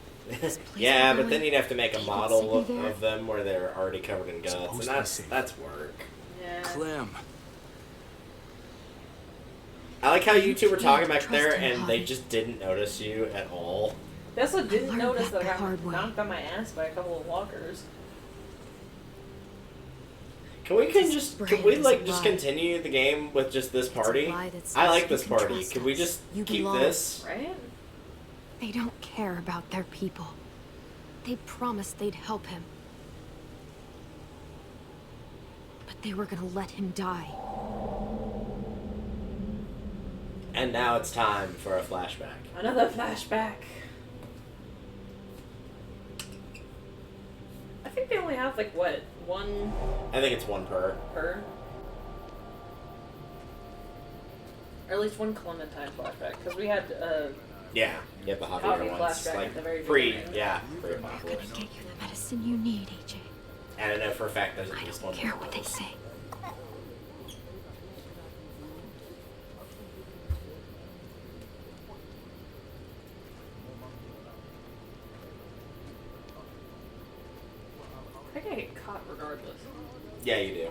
Yeah, but then you'd have to make a model see me there? of them where they're already covered in guts, Supposed and to be safe. that's work. Yeah. Clem. I like how you two were talking back Trust there, him, and they Javi. just didn't notice you at all. They also didn't learned notice that that I the got hard way. knocked on my ass by a couple of walkers. Can we This can brand we is like a just lie. continue the game with just this a party? lie that I says like you this can party. trust Can we us. just You keep belong. this? Right? They don't care about their people. They promised they'd help him. But they were gonna let him die. And now it's time for a flashback. Another flashback. I think they only have like what, one I think it's one per. per? Or at least one Clementine flashback, because we had Yeah, you have the Javi Javier ones, flashback like at the very pre, beginning. yeah, We're gonna pre-apocalypse. get you the medicine you need, AJ. And I know for a fact there's at I least don't one care more what of they those. say. I think I get caught regardless. Yeah, you do.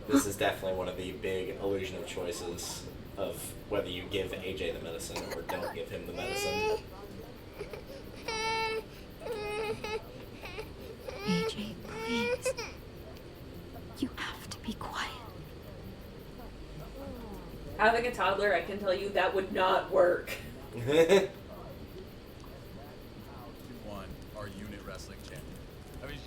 This is definitely one of the big illusion of choices of whether you give AJ the medicine or don't give him the medicine. AJ, please. You have to be quiet. Having a toddler, I can tell you that would not work. Won our unit wrestling champion. I mean,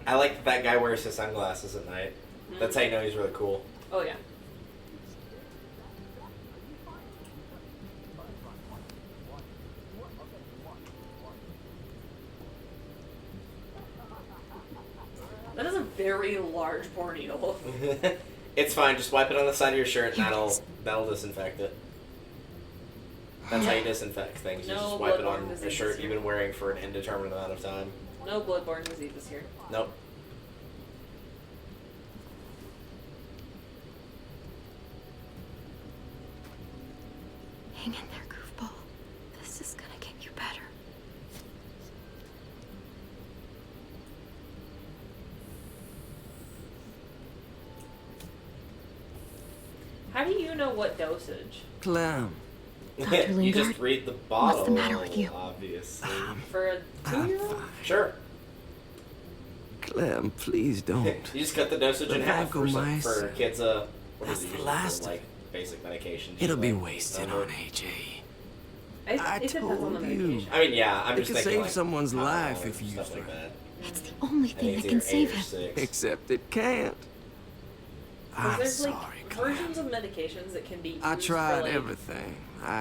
I like that that guy wears his sunglasses at night. That's how you know he's really cool. Oh yeah. That is a very large porn needle. It's fine, just wipe it on the side of your shirt and that'll disinfect it. That's how you disinfect things. You No just wipe it bloodborne on a diseases shirt here. you've been wearing for an indeterminate amount of time. No bloodborne diseases here. Nope. Hang in there, goofball. This is gonna get you better. How do you know what dosage? Clem. Dr. You Lingard, just read the bottle. what's the matter with you? Obviously. For a 2-year-old? Sure. Clem, please don't. You just cut the dosage in half for, Vancomycin. for kids. What That's is it the usually last for, of like basic medications? It'll be usually? wasted Number- on AJ. It depends on the told you. medication. I mean, yeah. I'm It just could thinking save like someone's Tylenol life and if you stuff used like right. that. It's the only thing that can save him. Except it can't. There's like versions of medications that can be used I tried for, like, everything.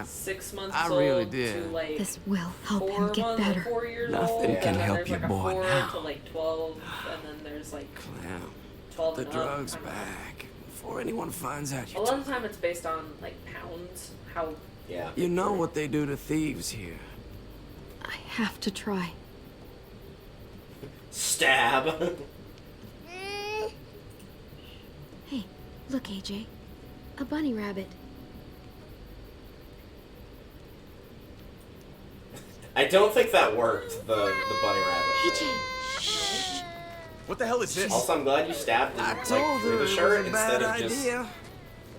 6 months I old really to did. like This will help 4 him get months, better. 4 years Nothing old. can and then help there's your like boy a 4 now. to like 12, and then there's like Clem, 12 the and up. drugs back before anyone finds out A you lot of the time it's based on like pounds. How You know what they do to thieves here. I have to try. Stab. Hey, look, AJ. A bunny rabbit. I don't think that worked, the bunny rabbit. AJ, What the hell is this? Also, I'm glad you stabbed him like, through the shirt instead of just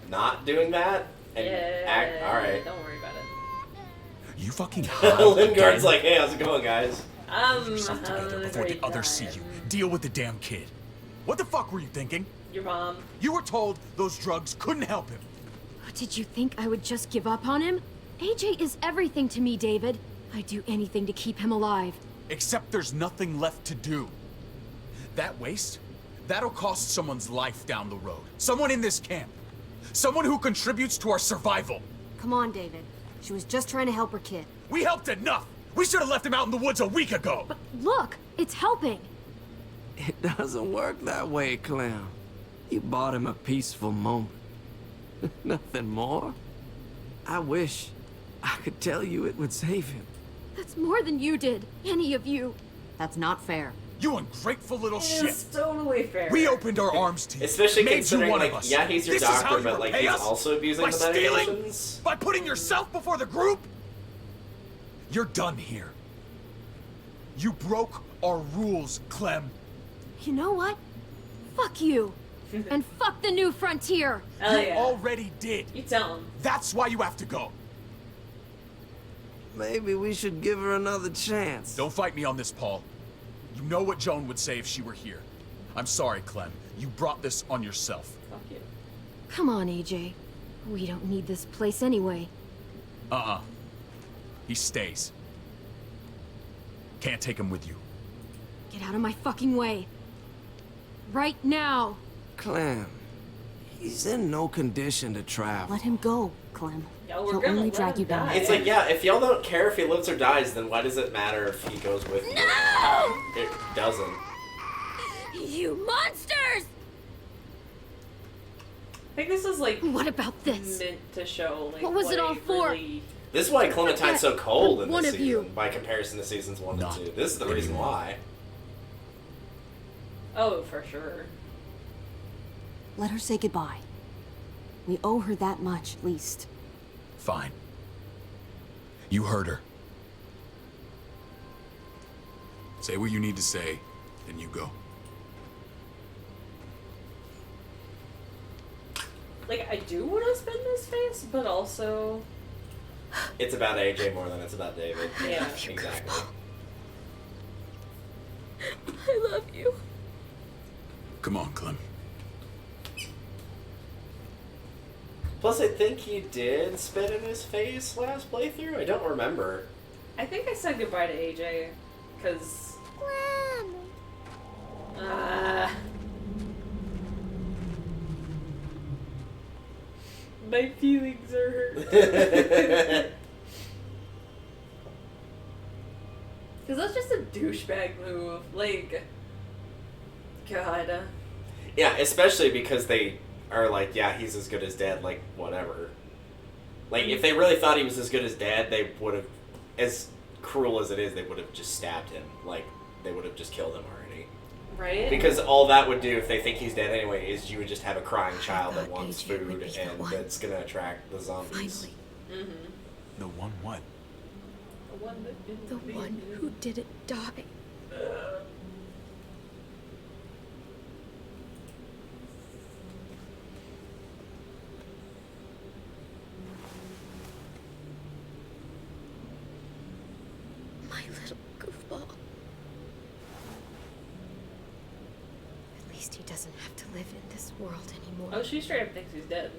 not doing that. And act. Alright. Don't worry about it. You fucking Lingard's like, hey, how's it going, guys? Yourself together before the others see you. Deal with the damn kid. What the fuck were you thinking? Your mom. You were told those drugs couldn't help him. did you think I would just give up on him? AJ is everything to me, David. I'd do anything to keep him alive. Except there's nothing left to do. That waste, that'll cost someone's life down the road. Someone in this camp. Someone who contributes to our survival. Come on, David. She was just trying to help her kid. We helped enough! We should have left him out in the woods a week ago! But look, it's helping. It doesn't work that way, Clem. You bought him a peaceful moment. Nothing more. I wish I could tell you it would save him. That's more than you did, any of you. That's not fair. You ungrateful little shit! It's totally fair. We opened our arms to you. Especially made considering, you one like, of us. yeah, he's your This is how doctor, you but, like, repay he's us? also abusing By the stealing? medications? By putting yourself before the group? You're done here. You broke our rules, Clem. You know what? Fuck you. And fuck the new frontier. Hell You yeah. already did. You tell him. That's why you have to go. Maybe we should give her another chance. Don't fight me on this, Paul. You know what Joan would say if she were here. I'm sorry, Clem. You brought this on yourself. Fuck you. Come on, AJ. We don't need this place anyway. He stays. Can't take him with you. Get out of my fucking way. Right now. Clem, he's in no condition to travel. Let him go, Clem. Yo, we're He'll gonna only let drag him you down. die. It's like, yeah, if y'all don't care if he lives or dies, then why does it matter if he goes with you? It doesn't. You monsters! I think this is like. What about this? Meant to show like. What was it all for? Really... This is why Clementine's so cold in One this of season, you. by comparison to seasons 1 and 2. This is the reason why. Oh, for sure. Let her say goodbye. We owe her that much, at least. Fine. You heard her. Say what you need to say, then you go. Like, I do want to spin this face, but also. It's about AJ more than it's about David. Yeah. Exactly. I love you. Come on, Clem. Plus, I think he did spit in his face last playthrough. I don't remember. I think I said goodbye to AJ, because. My feelings are hurt. Because that's just a douchebag move. Like, God. Yeah, especially because they are like, yeah, he's as good as Dad, like, whatever. Like, if they really thought he was as good as Dad, they would have, as cruel as it is, they would have just stabbed him. Like, they would have just killed him already. Right? Because all that would do, if they think he's dead anyway, is you would just have a crying child that wants food, and that's going to attract the zombies. Mm-hmm. The one what? The one who didn't die. My little goofball. At least he doesn't have to live in this world anymore. Oh, she straight up thinks he's dead.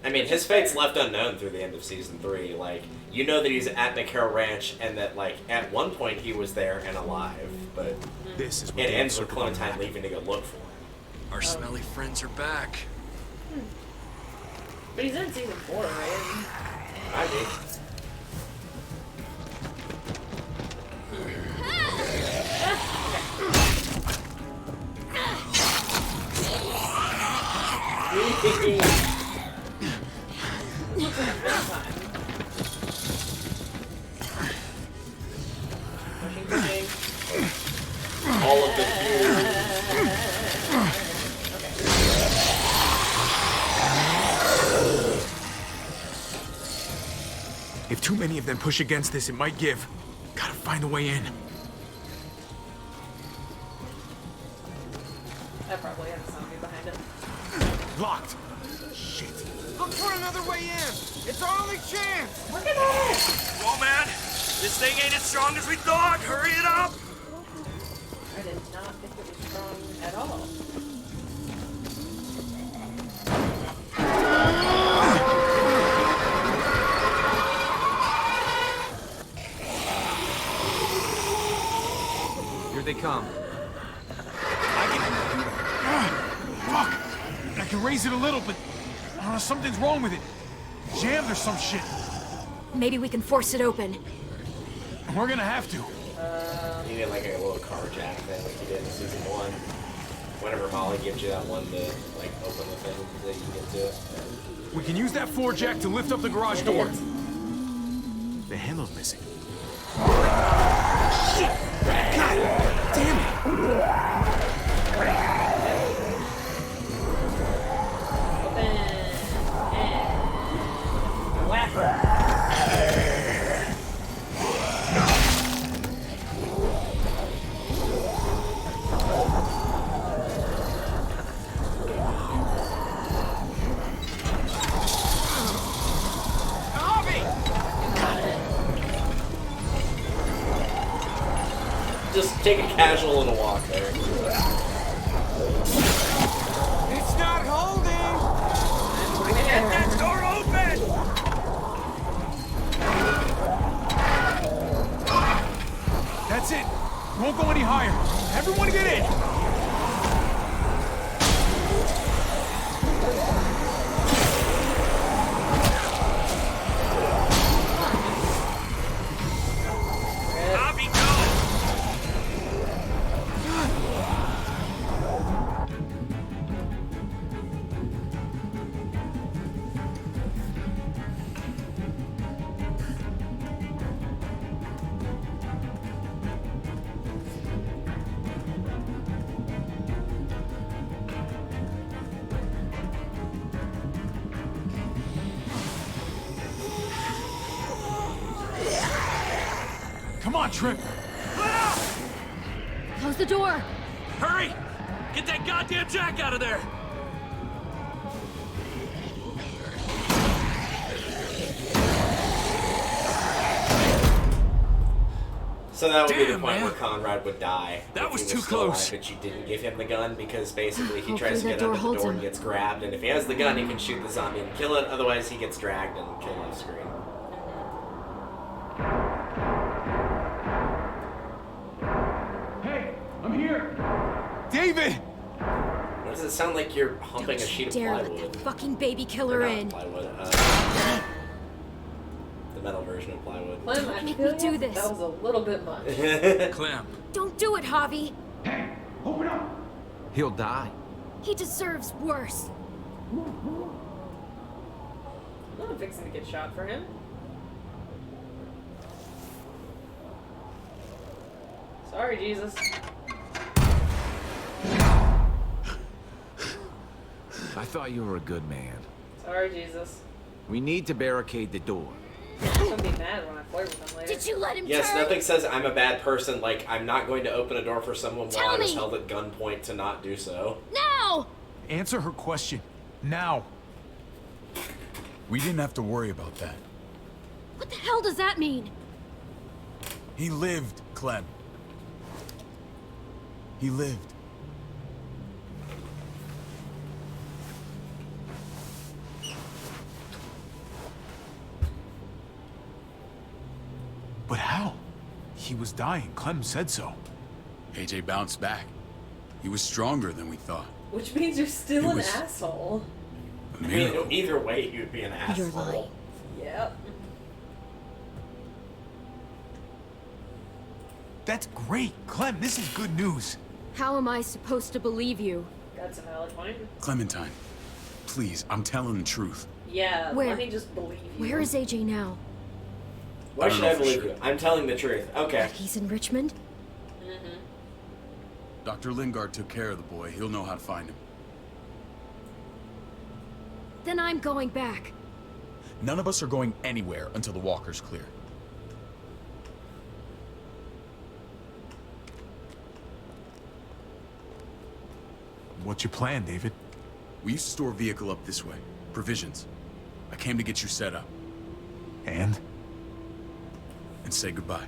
I mean, his fate's left unknown through the end of season 3. Like, you know that he's at McCarroll Ranch, and that, like, at one point he was there and alive, but this is it ends with Clementine leaving to go look for him. Our smelly friends are back. But he's in season 4, right? I mean. All of the If too many of them push against this, it might give. Gotta find a way in. That probably has a zombie behind it. Locked. Shit. Look for another way in. It's our only chance. Look at that! Come on, man. This thing ain't as strong as we thought. Hurry it up. I did not think it was strong at all. Here they come. Fuck! I can raise it a little, but something's wrong with it. Jammed or some shit. Maybe we can force it open. We're gonna have to. You need like a little car jack thing like you did in season 1. Whenever Molly gives you that one to like open the thing that you get to it. We can use that floor jack to lift up the garage door. The handle's missing. Shit! God damn it! Just take a casual little walk there. It's not holding. Get that door open. That's it. Won't go any higher. Everyone get in. Bobby, go. Come on, Trip. Close the door. Hurry! Get that goddamn jack out of there! So that would be the Damn, point man. where Conrad would die. That if was he too still alive, close. But you didn't give him the gun because basically he Hopefully tries to that get door under the holds door him. and gets grabbed, and if he has the gun, he can shoot the zombie and kill it. Otherwise, he gets dragged and killed off screen. Hey, I'm here. David! Why does it sound like you're humping a sheet of Dare let plywood? that fucking baby killer Or not in. plywood, the metal version of plywood. Clem, I Make feel me do like this. that was a little bit much. Clem. Don't do it, Javi. Open up! He'll die. He deserves worse. I'm not fixing to get shot for him. Sorry, Jesus. I thought you were a good man. Sorry, Jesus. We need to barricade the door. I'm gonna be mad when I flirt with him later. Did you let him Yes, turn? nothing says I'm a bad person like I'm not going to open a door for someone Tell while I was me. held at gunpoint to not do so. No! Answer her question. Now. We didn't have to worry about that. What the hell does that mean? He lived, Clem. He lived. He was dying. Clem said so. AJ bounced back. He was stronger than we thought. Which means you're still an asshole. I mean, either way, you would be an asshole. You're lying. Yep. That's great. Clem, this is good news. How am I supposed to believe you? That's a valid point. Clementine, please, I'm telling the truth. Yeah, Where? let me just believe you. Where is AJ now? Why should I believe you? I'm telling the truth. Okay. He's in Richmond? Mm-hmm. Dr. Lingard took care of the boy. He'll know how to find him. Then I'm going back. None of us are going anywhere until the walker's clear. What's your plan, David? We used to store a vehicle up this way. Provisions. I came to get you set up. And say goodbye.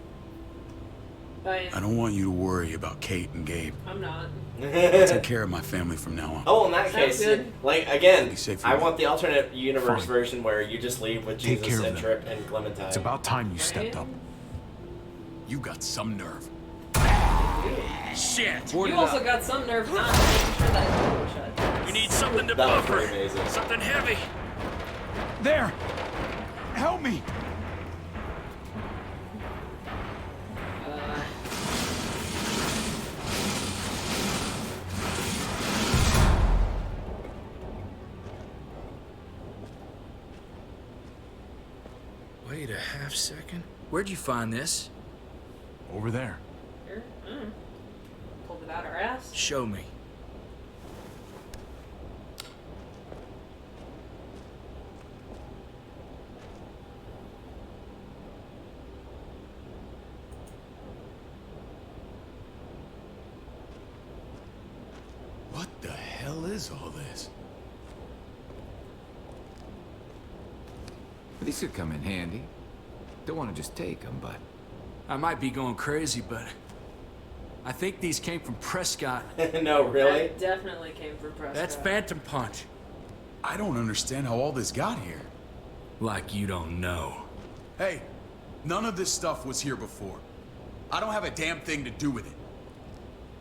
Bye. I don't want you to worry about Kate and Gabe. I'm not. I'll take care of my family from now on. Oh, in that Sounds case, good. like, again, Be safe, I you. want the alternate universe Fine. version where you just leave with Take Jesus care and of Trip and Clementine. it's about time you stepped up. You got some nerve. Shit! You also got some nerve not making sure that door was shut. We need something to That was buffer. pretty amazing. Something heavy. There! Help me! Wait a half second. Where'd you find this? Over there. Here? Pulled it out our ass. Show me. What the hell is all this? These could come in handy. Don't want to just take them, but... I might be going crazy, but I think these came from Prescott. No, really? That definitely came from Prescott. That's Phantom Punch. I don't understand how all this got here. Like you don't know. Hey, none of this stuff was here before. I don't have a damn thing to do with it.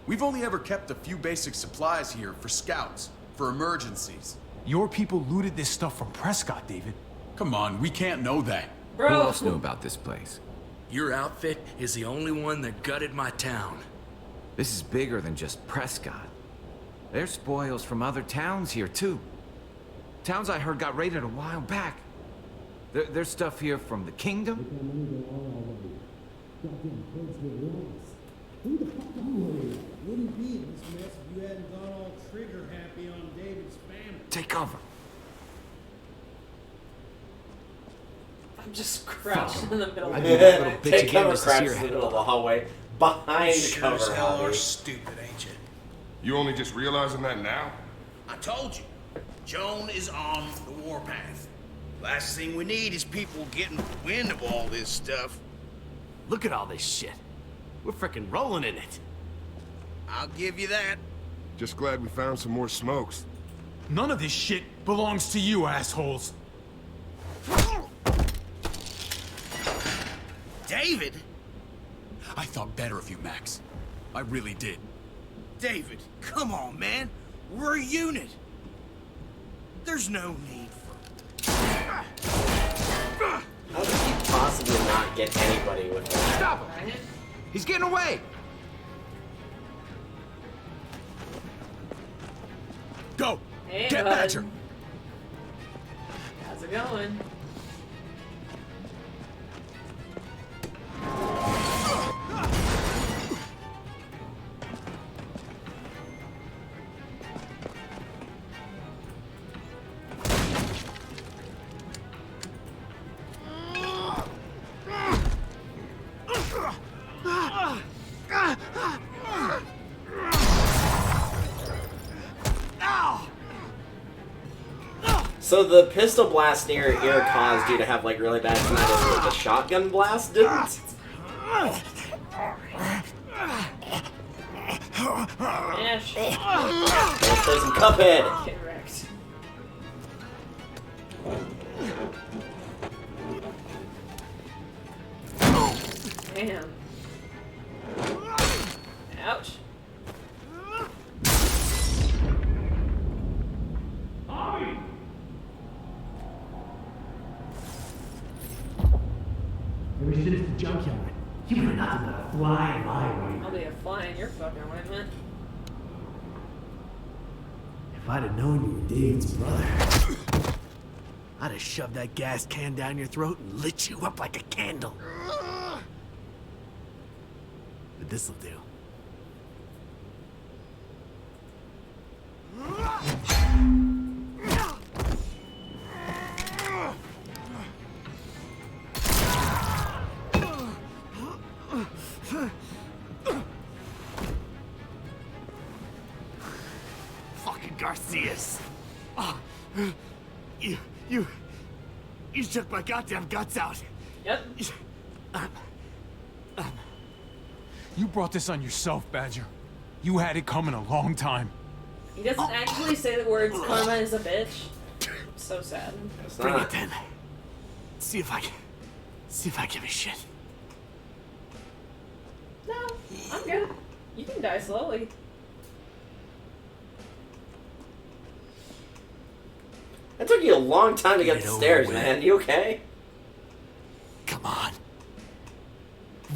We've only ever kept a few basic supplies here for scouts, for emergencies. Your people looted this stuff from Prescott, David. Come on, we can't know that. Who else knew about this place? Your outfit is the only one that gutted my town. This is bigger than just Prescott. There's spoils from other towns here, too. Towns I heard got raided a while back. There's stuff here from the kingdom. Wouldn't be this mess if you hadn't gone all trigger happy on David's family. Take cover. I'm just crouched in the middle of I do that little bitch Take again cover, just to see crouch her in the head. middle of the hallway. Behind Sure cover, as hell are Hobby. stupid, ain't you? You only just realizing that now? I told you. Joan is on the warpath. Last thing we need is people getting wind of all this stuff. Look at all this shit. We're frickin' rolling in it. I'll give you that. Just glad we found some more smokes. None of this shit belongs to you, assholes. David? I thought better of you, Max. I really did. David, come on, man. We're a unit. There's no need for... How could he possibly not get anybody with that? Stop him! He's getting away! Go! Hey, Get bud. Badger! How's it going? So the pistol blast near your ear caused you to have like really bad tinnitus, but the shotgun blast didn't? Ash. There's some Cuphead! Get wrecked. Damn. junkyard. You were nothing but a fly in my I'll way. be a fly in your fucking ointment. If I'd have known you were David's brother, I'd have shoved that gas can down your throat and lit you up like a candle. But this'll do. Fucking Garcias. Oh, you took my goddamn guts out. Yep. You brought this on yourself, Badger. You had it coming a long time. He doesn't actually say the words "karma is a bitch." I'm so sad. Bring it then. See if I give a shit. No, I'm good. You can die slowly. It took you a long time to get up the stairs, man. You okay? Come on.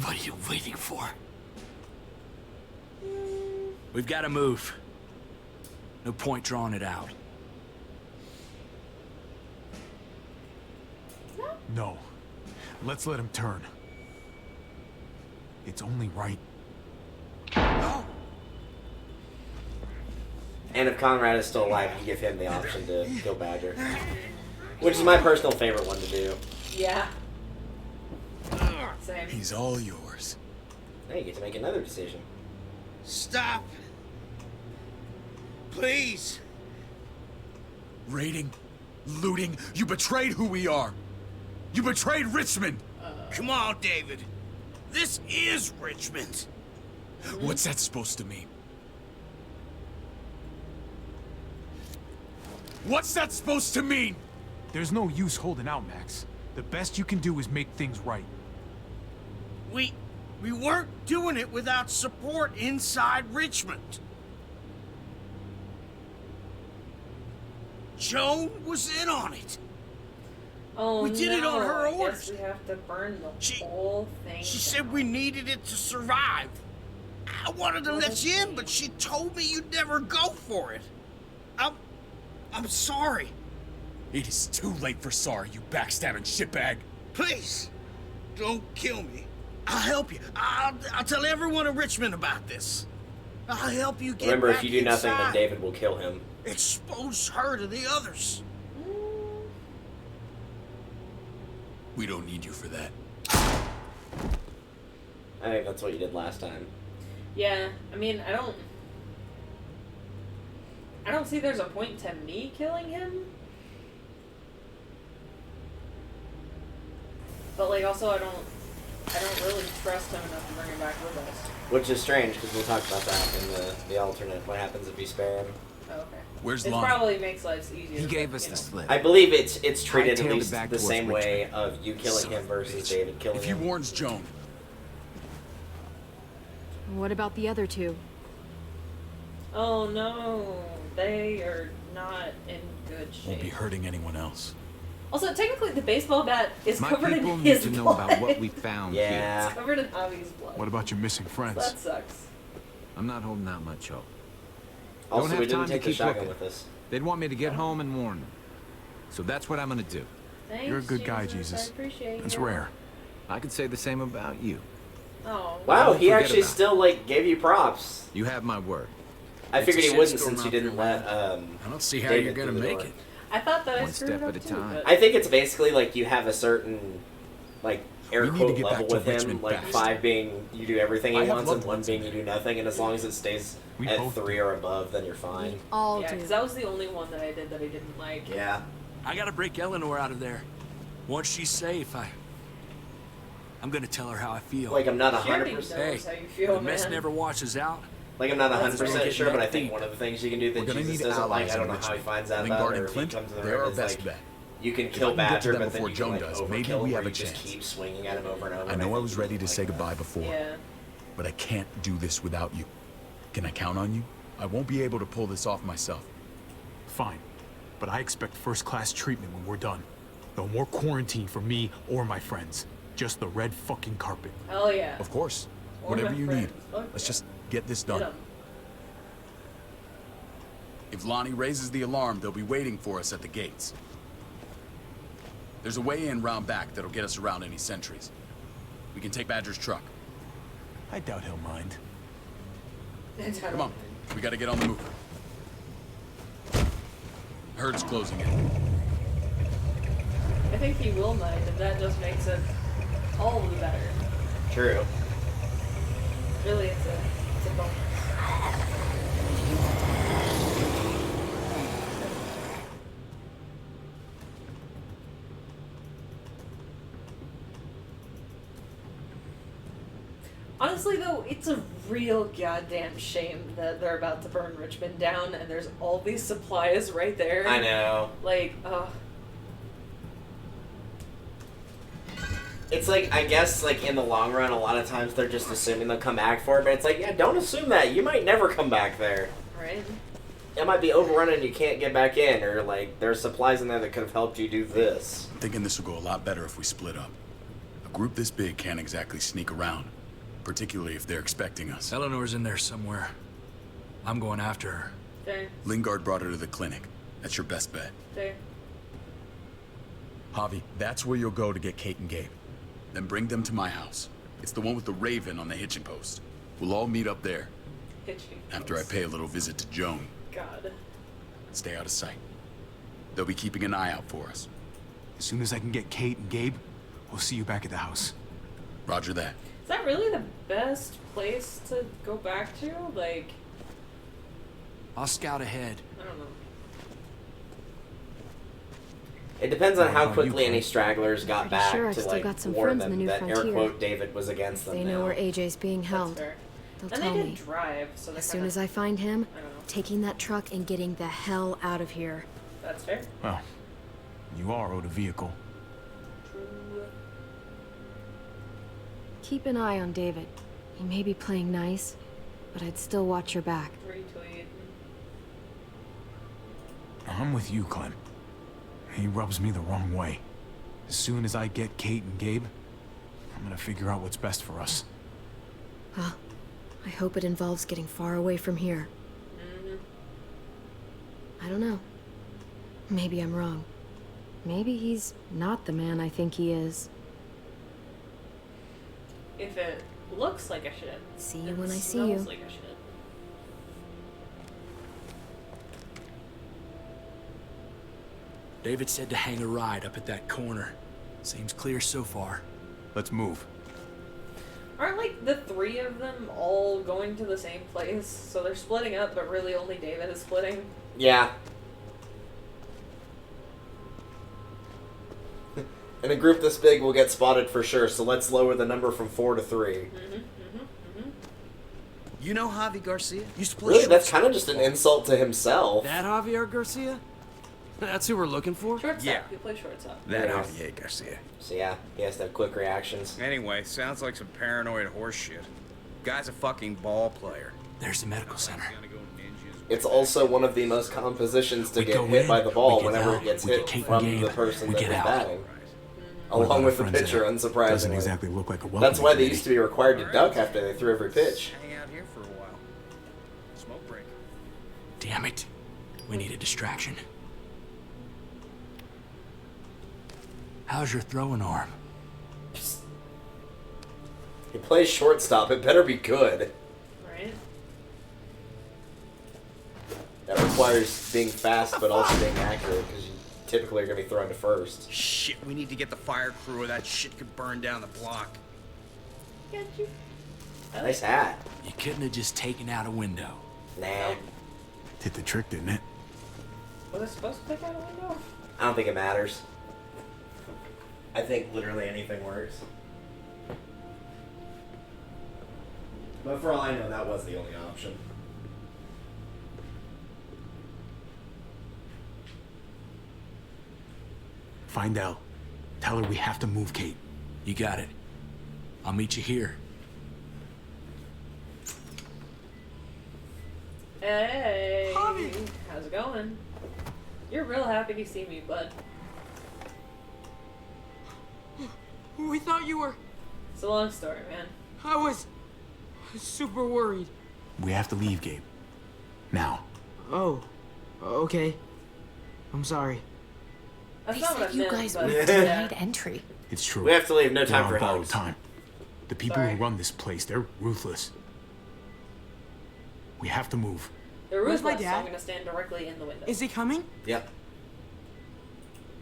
What are you waiting for? We've got to move. No point drawing it out. No. Let's let him turn. It's only right. And if Conrad is still alive, you give him the option to kill Badger. Which is my personal favorite one to do. Yeah. Same. He's all yours. Now you get to make another decision. Stop. Please. Raiding, looting, you betrayed who we are. You betrayed Richmond. Come on, David. This is Richmond. What's that supposed to mean? What's that supposed to mean? There's no use holding out, Max. The best you can do is make things right. We weren't doing it without support inside Richmond. Joan was in on it. Oh, we did it on her I guess orders. we have to burn the whole thing. She said we needed it to survive. I wanted to let you in, but she told me you'd never go for it. I'm sorry. It is too late for sorry, you backstabbing shitbag. Please, don't kill me. I'll help you. I'll tell everyone in Richmond about this. I'll help you get Remember, back if you do nothing, then inside. David will kill him. Expose her to the others. We don't need you for that. I think that's what you did last time. Yeah, I mean, I don't see there's a point to me killing him. But like, also, I don't really trust him enough to bring him back with us. Which is strange, because we'll talk about that in the alternate. What happens if you spare him? Oh, okay. Where's it Lonnie? Probably makes life easier. He gave but, us you the know. slip. I believe it's treated at Hightailed it least back the towards same way Richmond. of you killing him versus David killing If he him. warns Joan, What about the other two? Oh no, they are not in good shape. won't be hurting anyone else. Also, technically, the baseball bat is My covered in people his need to know blood. about what we found Yeah. It's covered in Javi's blood. What about your missing friends? That sucks. I'm not holding out much hope. Also, Don't have we didn't time to take the keep shotgun looking. with us. They'd want me to get home and warn them. So that's what I'm gonna do. Thanks, You're a good guy, I Jesus. appreciate That's you. rare. I could say the same about you. Oh. Wow, Don't he forget actually about it. still like gave you props. You have my word. I It's figured a he wouldn't shitstorm since you out didn't there, let I don't see how David you're gonna through the make door. it. I thought that I One screwed step up at a too, time. but- I think it's basically like you have a certain like air We need to quote get level back to with him, Richmond like fast. 5 being you do everything he I have wants and loved 1 ones being in you do nothing, and as long as it stays We at both 3 or above, then you're fine. All Yeah, do. because that was the only one that I did that I didn't like. Yeah. I gotta break Eleanor out of there. Once she's safe, I'm gonna tell her how I feel. Like I'm not She already 100%. knows how you feel, the mess man. never washes out. Like I'm not That's 100% really sure, but I getting think deep. one of the things you can do that We're gonna Jesus need doesn't like, allies I don't in know how he Richmond. finds out Lingard about it, and or if he Clint, comes to the they're our room, it's best like, bet. you can If kill I can get to Badger, them but then before you Joan can like does, maybe overkill we him, have where a you just chance. keep swinging at him over and over. I and know I think was he ready to doesn't say like goodbye that. before, Yeah. but I can't do this without you. Can I count on you? I won't be able to pull this off myself. Fine. But I expect first-class treatment when we're done. No more quarantine for me or my friends. Just the red fucking carpet. Hell yeah. Of course. Or Whatever my you friends. need. Fuck Let's yeah. just get this Get done. 'em. If Lonnie raises the alarm, they'll be waiting for us at the gates. There's a way in round back that'll get us around any sentries. We can take Badger's truck. I doubt he'll mind. Come on, we gotta get on the move. Herd's closing in. I think he will mind, and that just makes it all the better. True. Really, it's a bonus. Honestly, though, it's a real goddamn shame that they're about to burn Richmond down, and there's all these supplies right there. I know. Like, ugh. It's like, I guess, like, in the long run, a lot of times they're just assuming they'll come back for it, but it's like, yeah, don't assume that. You might never come back there. Right? It might be overrun and you can't get back in, or, like, there's supplies in there that could have helped you do this. I'm thinking this will go a lot better if we split up. A group this big can't exactly sneak around, particularly if they're expecting us. Eleanor's in there somewhere. I'm going after her. Okay. Lingard brought her to the clinic. That's your best bet. Okay. Javi, that's where you'll go to get Kate and Gabe. Then bring them to my house. It's the one with the raven on the hitching post. We'll all meet up there. Hitching After I pay a little visit to Joan. God. Stay out of sight. They'll be keeping an eye out for us. As soon as I can get Kate and Gabe, we'll see you back at the house. Roger that. Is that really the best place to go back to? Like, I'll scout ahead. I don't know. It depends on What how about quickly you, any Clint? stragglers got Pretty back sure I've to, still like, got some warn friends in them the new that air frontier. quote David was against them They now. know where AJ's being That's held. fair. They'll And tell they me. did drive, so they're As soon kinda, as I find him, I don't know. taking that truck and getting the hell out of here. That's fair. Well, you are owed a vehicle. True. Keep an eye on David. He may be playing nice, but I'd still watch your back. Retweet. I'm with you, Clem. He rubs me the wrong way. As soon as I get Kate and Gabe, I'm gonna figure out what's best for us. Well, I hope it involves getting far away from here. I don't know. Maybe I'm wrong. Maybe he's not the man I think he is. If it looks like I should. See you when I see smells you. like I should. David said to hang a ride up at that corner. Seems clear so far. Let's move. Aren't, like, the three of them all going to the same place? So they're splitting up, but really only David is splitting? Yeah. In a group this big, we'll get spotted for sure, so let's lower the number from 4 to 3. You know Javi Garcia? Used to play Really, that's shortstop. kind of just an insult to himself. That Javier Garcia? That's who we're looking for? Shortstop. Yeah. You play shortstop. That Yeah. Javier Garcia. So yeah, he has to have quick reactions. Anyway, sounds like some paranoid horse shit. Guy's a fucking ball player. There's the medical center. It's also one of the most common positions to We get go hit in, by the ball we get whenever out, it gets we hit get Kate and from Gabe, the person we that get is out. batting. What Along about with the our friends pitcher, there? unsurprisingly. Doesn't exactly look like a welcome. That's why they used to be required to duck after they threw every pitch. Hang out here for a while. Smoke break. Damn it. We need a distraction. How's your throwing arm? He plays shortstop, it better be good. Right? That requires being fast but also being accurate, because you typically are going to be thrown to first. Shit, we need to get the fire crew or that shit could burn down the block. Got you. Nice hat. You couldn't have just taken out a window. Nah. Hit the trick, didn't it? Was I supposed to take out a window? I don't think it matters. I think literally anything works. But for all I know, that was the only option. Find out. Tell her we have to move Kate. You got it. I'll meet you here. Hey! How's it going? You're real happy to see me, bud. We thought you were... It's a long story, man. I was super worried. We have to leave, Gabe. Now. Oh, okay. I'm sorry. That's They not what said I you meant, guys but were yeah. denied entry. It's true. We have to leave. No time We're for on borrowed hugs. time. The people Sorry. who run this place, they're ruthless. We have to move. They're Where's my ruthless, so dad? I'm gonna stand directly in the window. Is he coming? Yep.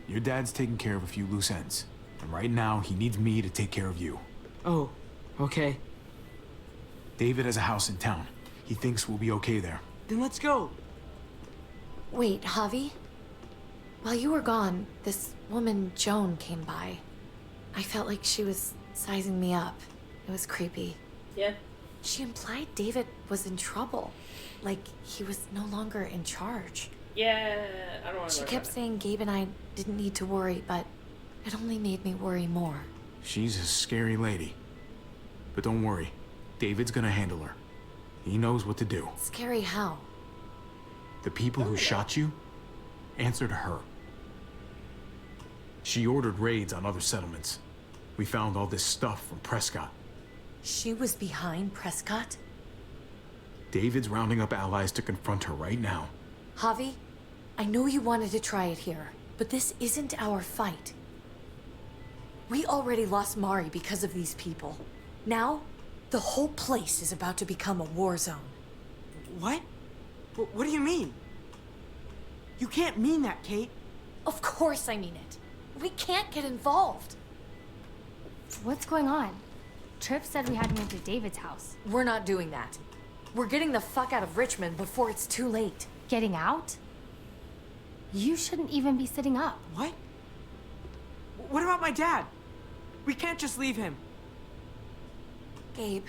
Your dad's taking care of a few loose ends. And right now, he needs me to take care of you. Oh, okay. David has a house in town. He thinks we'll be okay there. Then let's go. Wait, Javi? While you were gone, this woman, Joan, came by. I felt like she was sizing me up. It was creepy. Yeah. She implied David was in trouble. Like, he was no longer in charge. Yeah, I don't want to She kept saying Gabe and I didn't need to worry, but it only made me worry more. She's a scary lady. But don't worry. David's gonna handle her. He knows what to do. Scary how? The people who shot you answered her. She ordered raids on other settlements. We found all this stuff from Prescott. She was behind Prescott? David's rounding up allies to confront her right now. Javi, I know you wanted to try it here, but this isn't our fight. We already lost Mari because of these people. Now, the whole place is about to become a war zone. What? What do you mean? You can't mean that, Kate. Of course I mean it. We can't get involved. What's going on? Tripp said we had to move to David's house. We're not doing that. We're getting the fuck out of Richmond before it's too late. Getting out? You shouldn't even be sitting up. What? What about my dad? We can't just leave him. Gabe,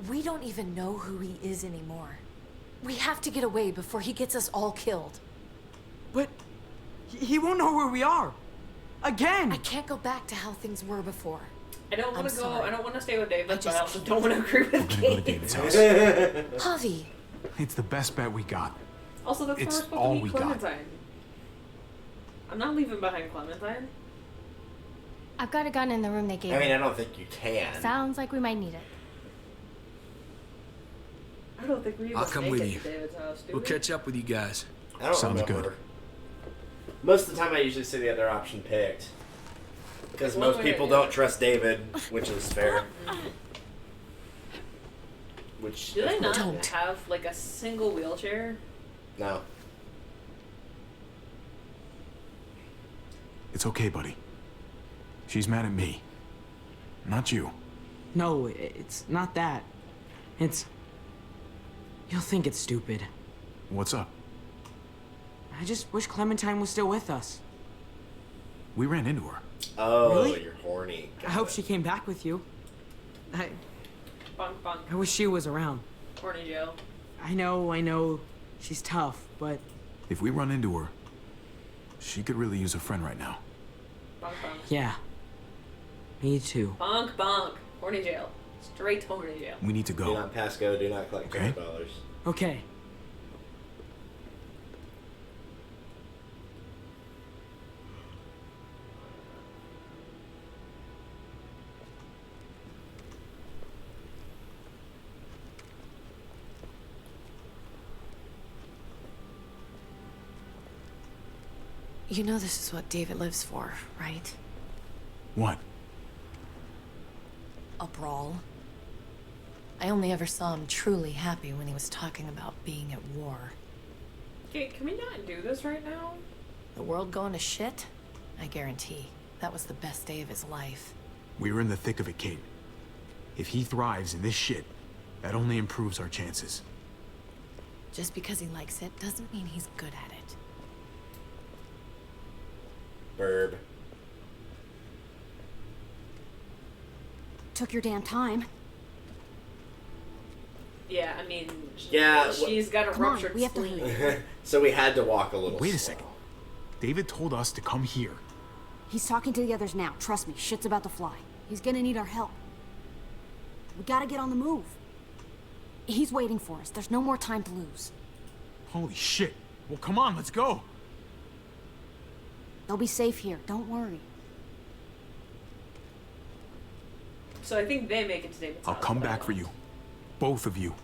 we don't even know who he is anymore. We have to get away before he gets us all killed. But he won't know where we are. Again! I can't go back to how things were before. I don't want to go. sorry. I don't want to stay with David, but I just also don't want to agree with Go to Kate. David's house. Javi! It's the best bet we got. Also, that's It's where we're supposed all to we meet got. Clementine. I'm not leaving behind Clementine. I've got a gun in the room they gave I mean, me. I don't think you can. Sounds like we might need it. I don't think we even I'll come make with it you. to David's house, do We'll we? catch up with you guys. I don't Sounds remember. good. Most of the time, I usually see the other option picked. Because One most way or people the other. don't trust David, which is fair. Which Do they of not course- have like a single wheelchair? No. It's okay, buddy. She's mad at me. Not you. No, it's not that. It's... You'll think it's stupid. What's up? I just wish Clementine was still with us. We ran into her. Oh, Really? you're horny. I hope she came back with you. Bonk, bonk. I wish she was around. Horny Joe. I know, she's tough, but If we run into her, she could really use a friend right now. Bonk, bonk. yeah. Me too. Bonk, bonk. Horny jail. Straight to horny jail. We need to Do go. not pass go. Do not collect Okay. $200. Okay. You know this is what David lives for, right? What? A brawl. I only ever saw him truly happy when he was talking about being at war. Okay, can we not do this right now? The world going to shit? I guarantee. That was the best day of his life. We're in the thick of it, Kate. If he thrives in this shit, that only improves our chances. Just because he likes it doesn't mean he's good at it. Burb. Took your damn time. Yeah, I mean, Yeah, she's got a Come on, ruptured we have to spleen. leave. So we had to walk a little. Wait a slow. second. David told us to come here. He's talking to the others now. Trust me, shit's about to fly. He's gonna need our help. We gotta get on the move. He's waiting for us. There's no more time to lose. Holy shit. Well, come on, let's go. They'll be safe here. Don't worry. So I think they make it to David's I'll house, come but I back for don't. you. Both of you.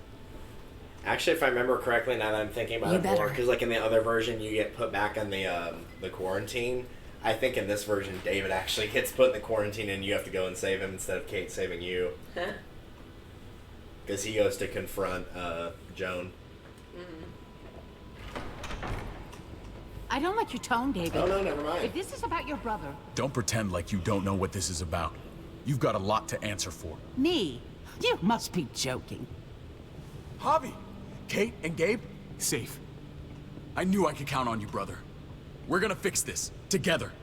Actually, if I remember correctly, now that I'm thinking about You it more, better. because like in the other version, you get put back on the quarantine. I think in this version, David actually gets put in the quarantine, and you have to go and save him instead of Kate saving you. Huh? Because he goes to confront Joan. I don't like your tone, David. Oh, no, never mind. If this is about your brother... Don't pretend like you don't know what this is about. You've got a lot to answer for. Me? You must be joking. Javi, Kate and Gabe, safe. I knew I could count on you, brother. We're gonna fix this, together.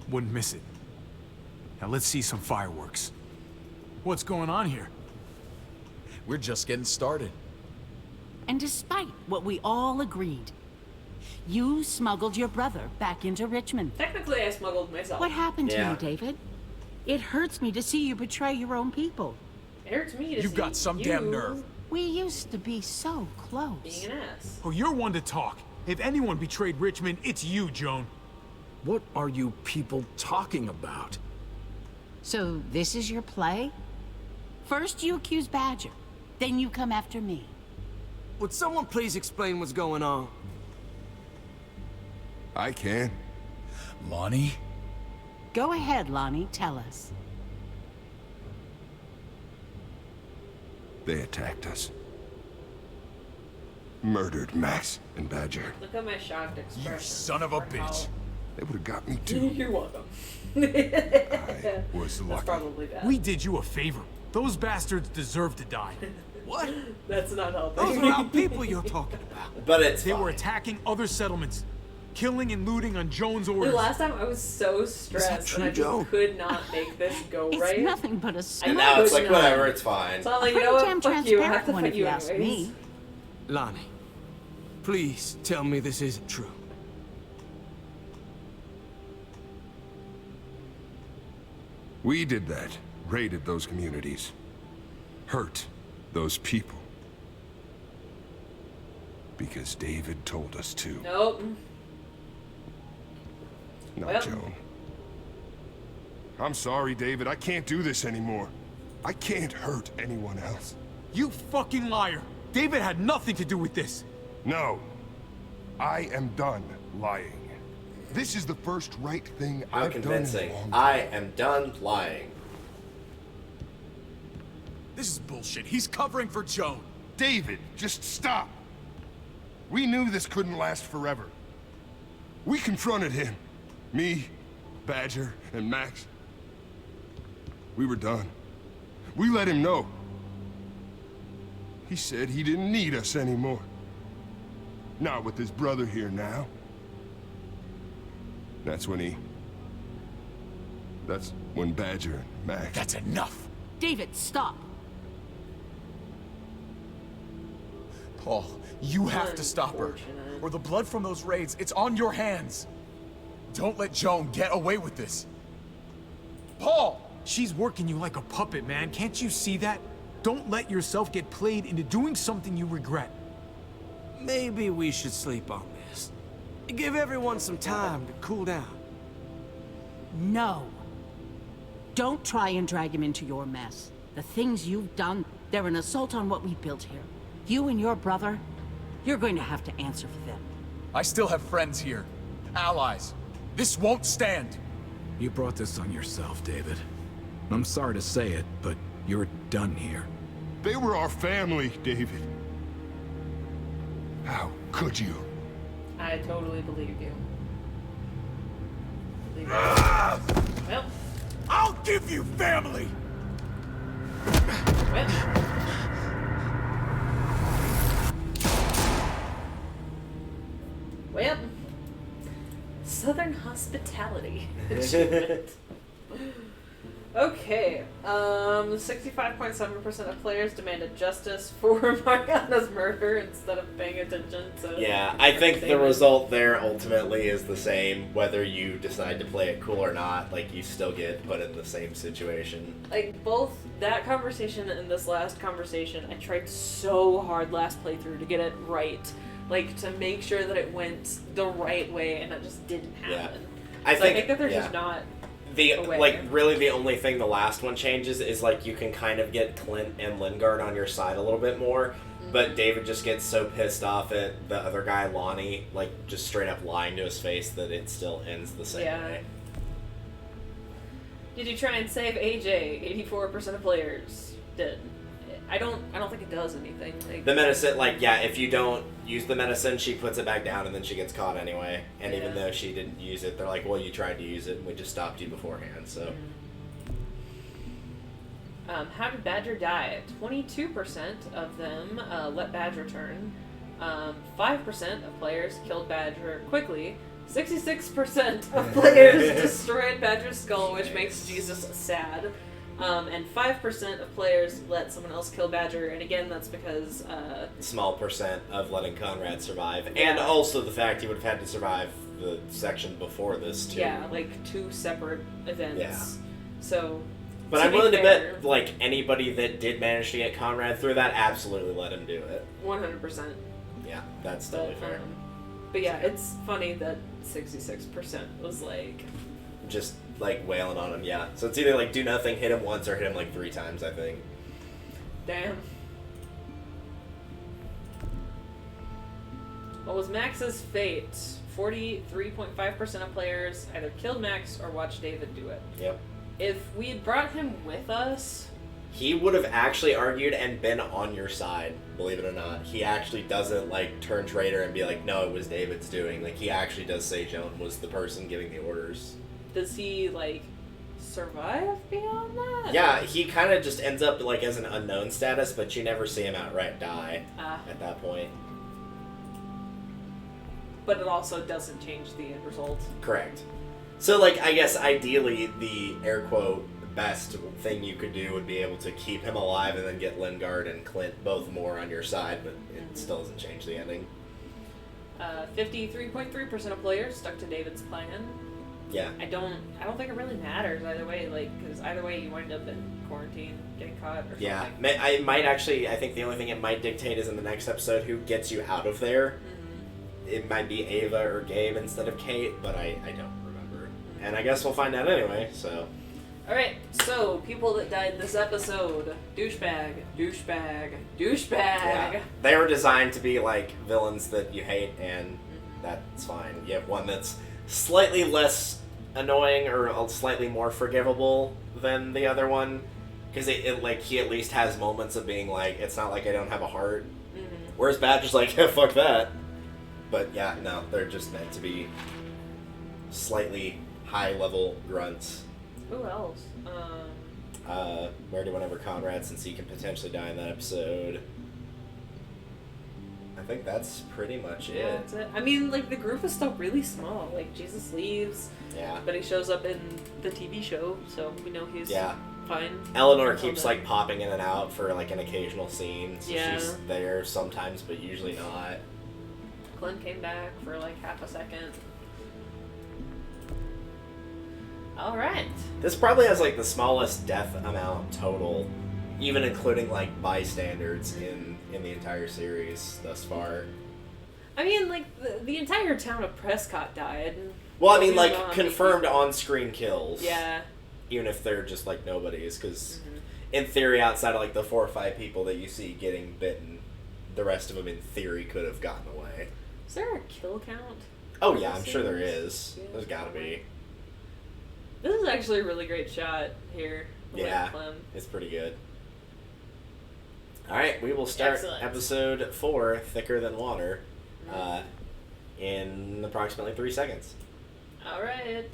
Wouldn't miss it. Now let's see some fireworks. What's going on here? We're just getting started. And despite what we all agreed, you smuggled your brother back into Richmond. Technically, I smuggled myself. What happened to Yeah. you, David? It hurts me to see you betray your own people. It hurts me to You've see got some you damn nerve. We used to be so close. being an ass. Oh, you're one to talk. If anyone betrayed Richmond, it's you, Joan. What are you people talking about? So this is your play? First you accuse Badger, then you come after me. Would someone please explain what's going on? I can. Lonnie? Go ahead, Lonnie, tell us. They attacked us. Murdered Max and Badger. Look at my shocked expression. You son of a bitch. They would have got me too. You're welcome. I was That's lucky. probably bad. We did you a favor. Those bastards deserve to die. What? That's not helping. Those are our people you're talking about. But it's They fine. were attacking other settlements, killing and looting on Joan's orders. The last time I was so stressed true, and I just Joe? could not make this go It's right. nothing but a I small... And now it's could like, not. whatever, it's fine. So I'm like, you Pretty know what? damn Fuck you. I have to transparent one, fight if you you ask anyways. me. Lonnie, please tell me this isn't true. We did that. Raided those communities. Hurt those people. Because David told us to. Nope. Not Well. Joan. I'm sorry, David. I can't do this anymore. I can't hurt anyone else. You fucking liar. David had nothing to do with this. No. I am done lying. This is the first right thing How I've convincing. done in a long I am done lying. This is bullshit. He's covering for Joan. David, just stop. We knew this couldn't last forever. We confronted him. Me, Badger, and Max. We were done. We let him know. He said he didn't need us anymore. Not with his brother here now. That's when Badger and Max... That's enough. David, stop. Paul, you have to stop her. Unfortunate. Or the blood from those raids, it's on your hands. Don't let Joan get away with this. Paul! She's working you like a puppet, man. Can't you see that? Don't let yourself get played into doing something you regret. Maybe we should sleep on this. Give everyone some time to cool down. No. Don't try and drag him into your mess. The things you've done, they're an assault on what we built here. You and your brother, you're going to have to answer for them. I still have friends here. Allies. This won't stand. You brought this on yourself, David. I'm sorry to say it, but you're done here. They were our family, David. How could you? I totally believe you. Believe you. Well, I'll give you family! well. Well. Southern hospitality. Okay, 65.7% of players demanded justice for Mariana's murder instead of paying attention to... Yeah, I think the result there ultimately is the same, whether you decide to play it cool or not. Like, you still get put in the same situation. Like, both that conversation and this last conversation, I tried so hard last playthrough to get it right. Like, to make sure that it went the right way, and it just didn't happen. I So think I think that they're yeah. just not... Really the only thing the last one changes is, like, you can kind of get Clint and Lingard on your side a little bit more, but David just gets so pissed off at the other guy, Lonnie, like, just straight up lying to his face that it still ends the same way. Did you try and save AJ? 84% of players did. I don't think it does anything. Like, the medicine, like, yeah, if you don't use the medicine, she puts it back down and then she gets caught anyway. And even though she didn't use it, they're like, well, you tried to use it and we just stopped you beforehand, so. How did Badger die? 22% of them let Badger turn. 5% of players killed Badger quickly. 66% of players destroyed Badger's skull, which makes Jesus sad. And 5% of players let someone else kill Badger, and again, that's because small percent of letting Conrad survive, and also the fact he would have had to survive the section before this too. Yeah, like 2 separate events. Yeah. So. But I'm willing to bet, like, anybody that did manage to get Conrad through that absolutely let him do it. 100%. Yeah, that's totally fair. But yeah, it's funny that 66% was like. Just, like, wailing on him, yeah. So it's either, like, do nothing, hit him once, or hit him, like, 3 times, I think. Damn. What was Max's fate? 43.5% of players either killed Max or watched David do it. Yep. If we had brought him with us... He would have actually argued and been on your side, believe it or not. He actually doesn't, like, turn traitor and be like, no, it was David's doing. Like, he actually does say Joan was the person giving the orders. Does he, like, survive beyond that? Yeah, he kind of just ends up, like, as an unknown status, but you never see him outright die at that point. But it also doesn't change the end result. Correct. So, like, I guess ideally the air quote best thing you could do would be able to keep him alive and then get Lingard and Clint both more on your side, but it still doesn't change the ending. 53.3% of players stuck to David's plan. Yeah. I don't think it really matters either way, like, because either way you wind up in quarantine, getting caught or something. Yeah, I think the only thing it might dictate is in the next episode who gets you out of there. Mm-hmm. It might be Ava or Gabe instead of Kate, but I don't remember. And I guess we'll find out anyway, so. Alright, so, people that died this episode. Douchebag, douchebag, douchebag. Yeah. They were designed to be, like, villains that you hate, and that's fine. You have one that's slightly less annoying or slightly more forgivable than the other one, because like, he at least has moments of being like, it's not like I don't have a heart. Mm-hmm. Whereas Badger's like, yeah, fuck that. But yeah, no, they're just meant to be slightly high-level grunts. Who else? Where do whenever Conrad, since he can potentially die in that episode. I think that's pretty much it. Yeah, that's it. I mean, like, the group is still really small. Like, Jesus leaves. Yeah. But he shows up in the TV show, so we know he's fine. Eleanor keeps, like, popping in and out for, like, an occasional scene. So yeah. She's there sometimes, but usually not. Clint came back for, like, half a second. Alright. This probably has, like, the smallest death amount total, even including, like, bystanders in the entire series thus far. I mean, like, the entire town of Prescott died. Well, I mean, like, confirmed on-screen kills. Yeah. Even if they're just, like, nobodies, because in theory, outside of, like, the 4 or 5 people that you see getting bitten, the rest of them, in theory, could have gotten away. Is there a kill count? Oh, yeah, I'm sure there is. Yeah, there's gotta be. This is actually a really great shot here. Yeah, it's pretty good. Alright, we will start episode 4, Thicker Than Water, in approximately 3 seconds. Alright.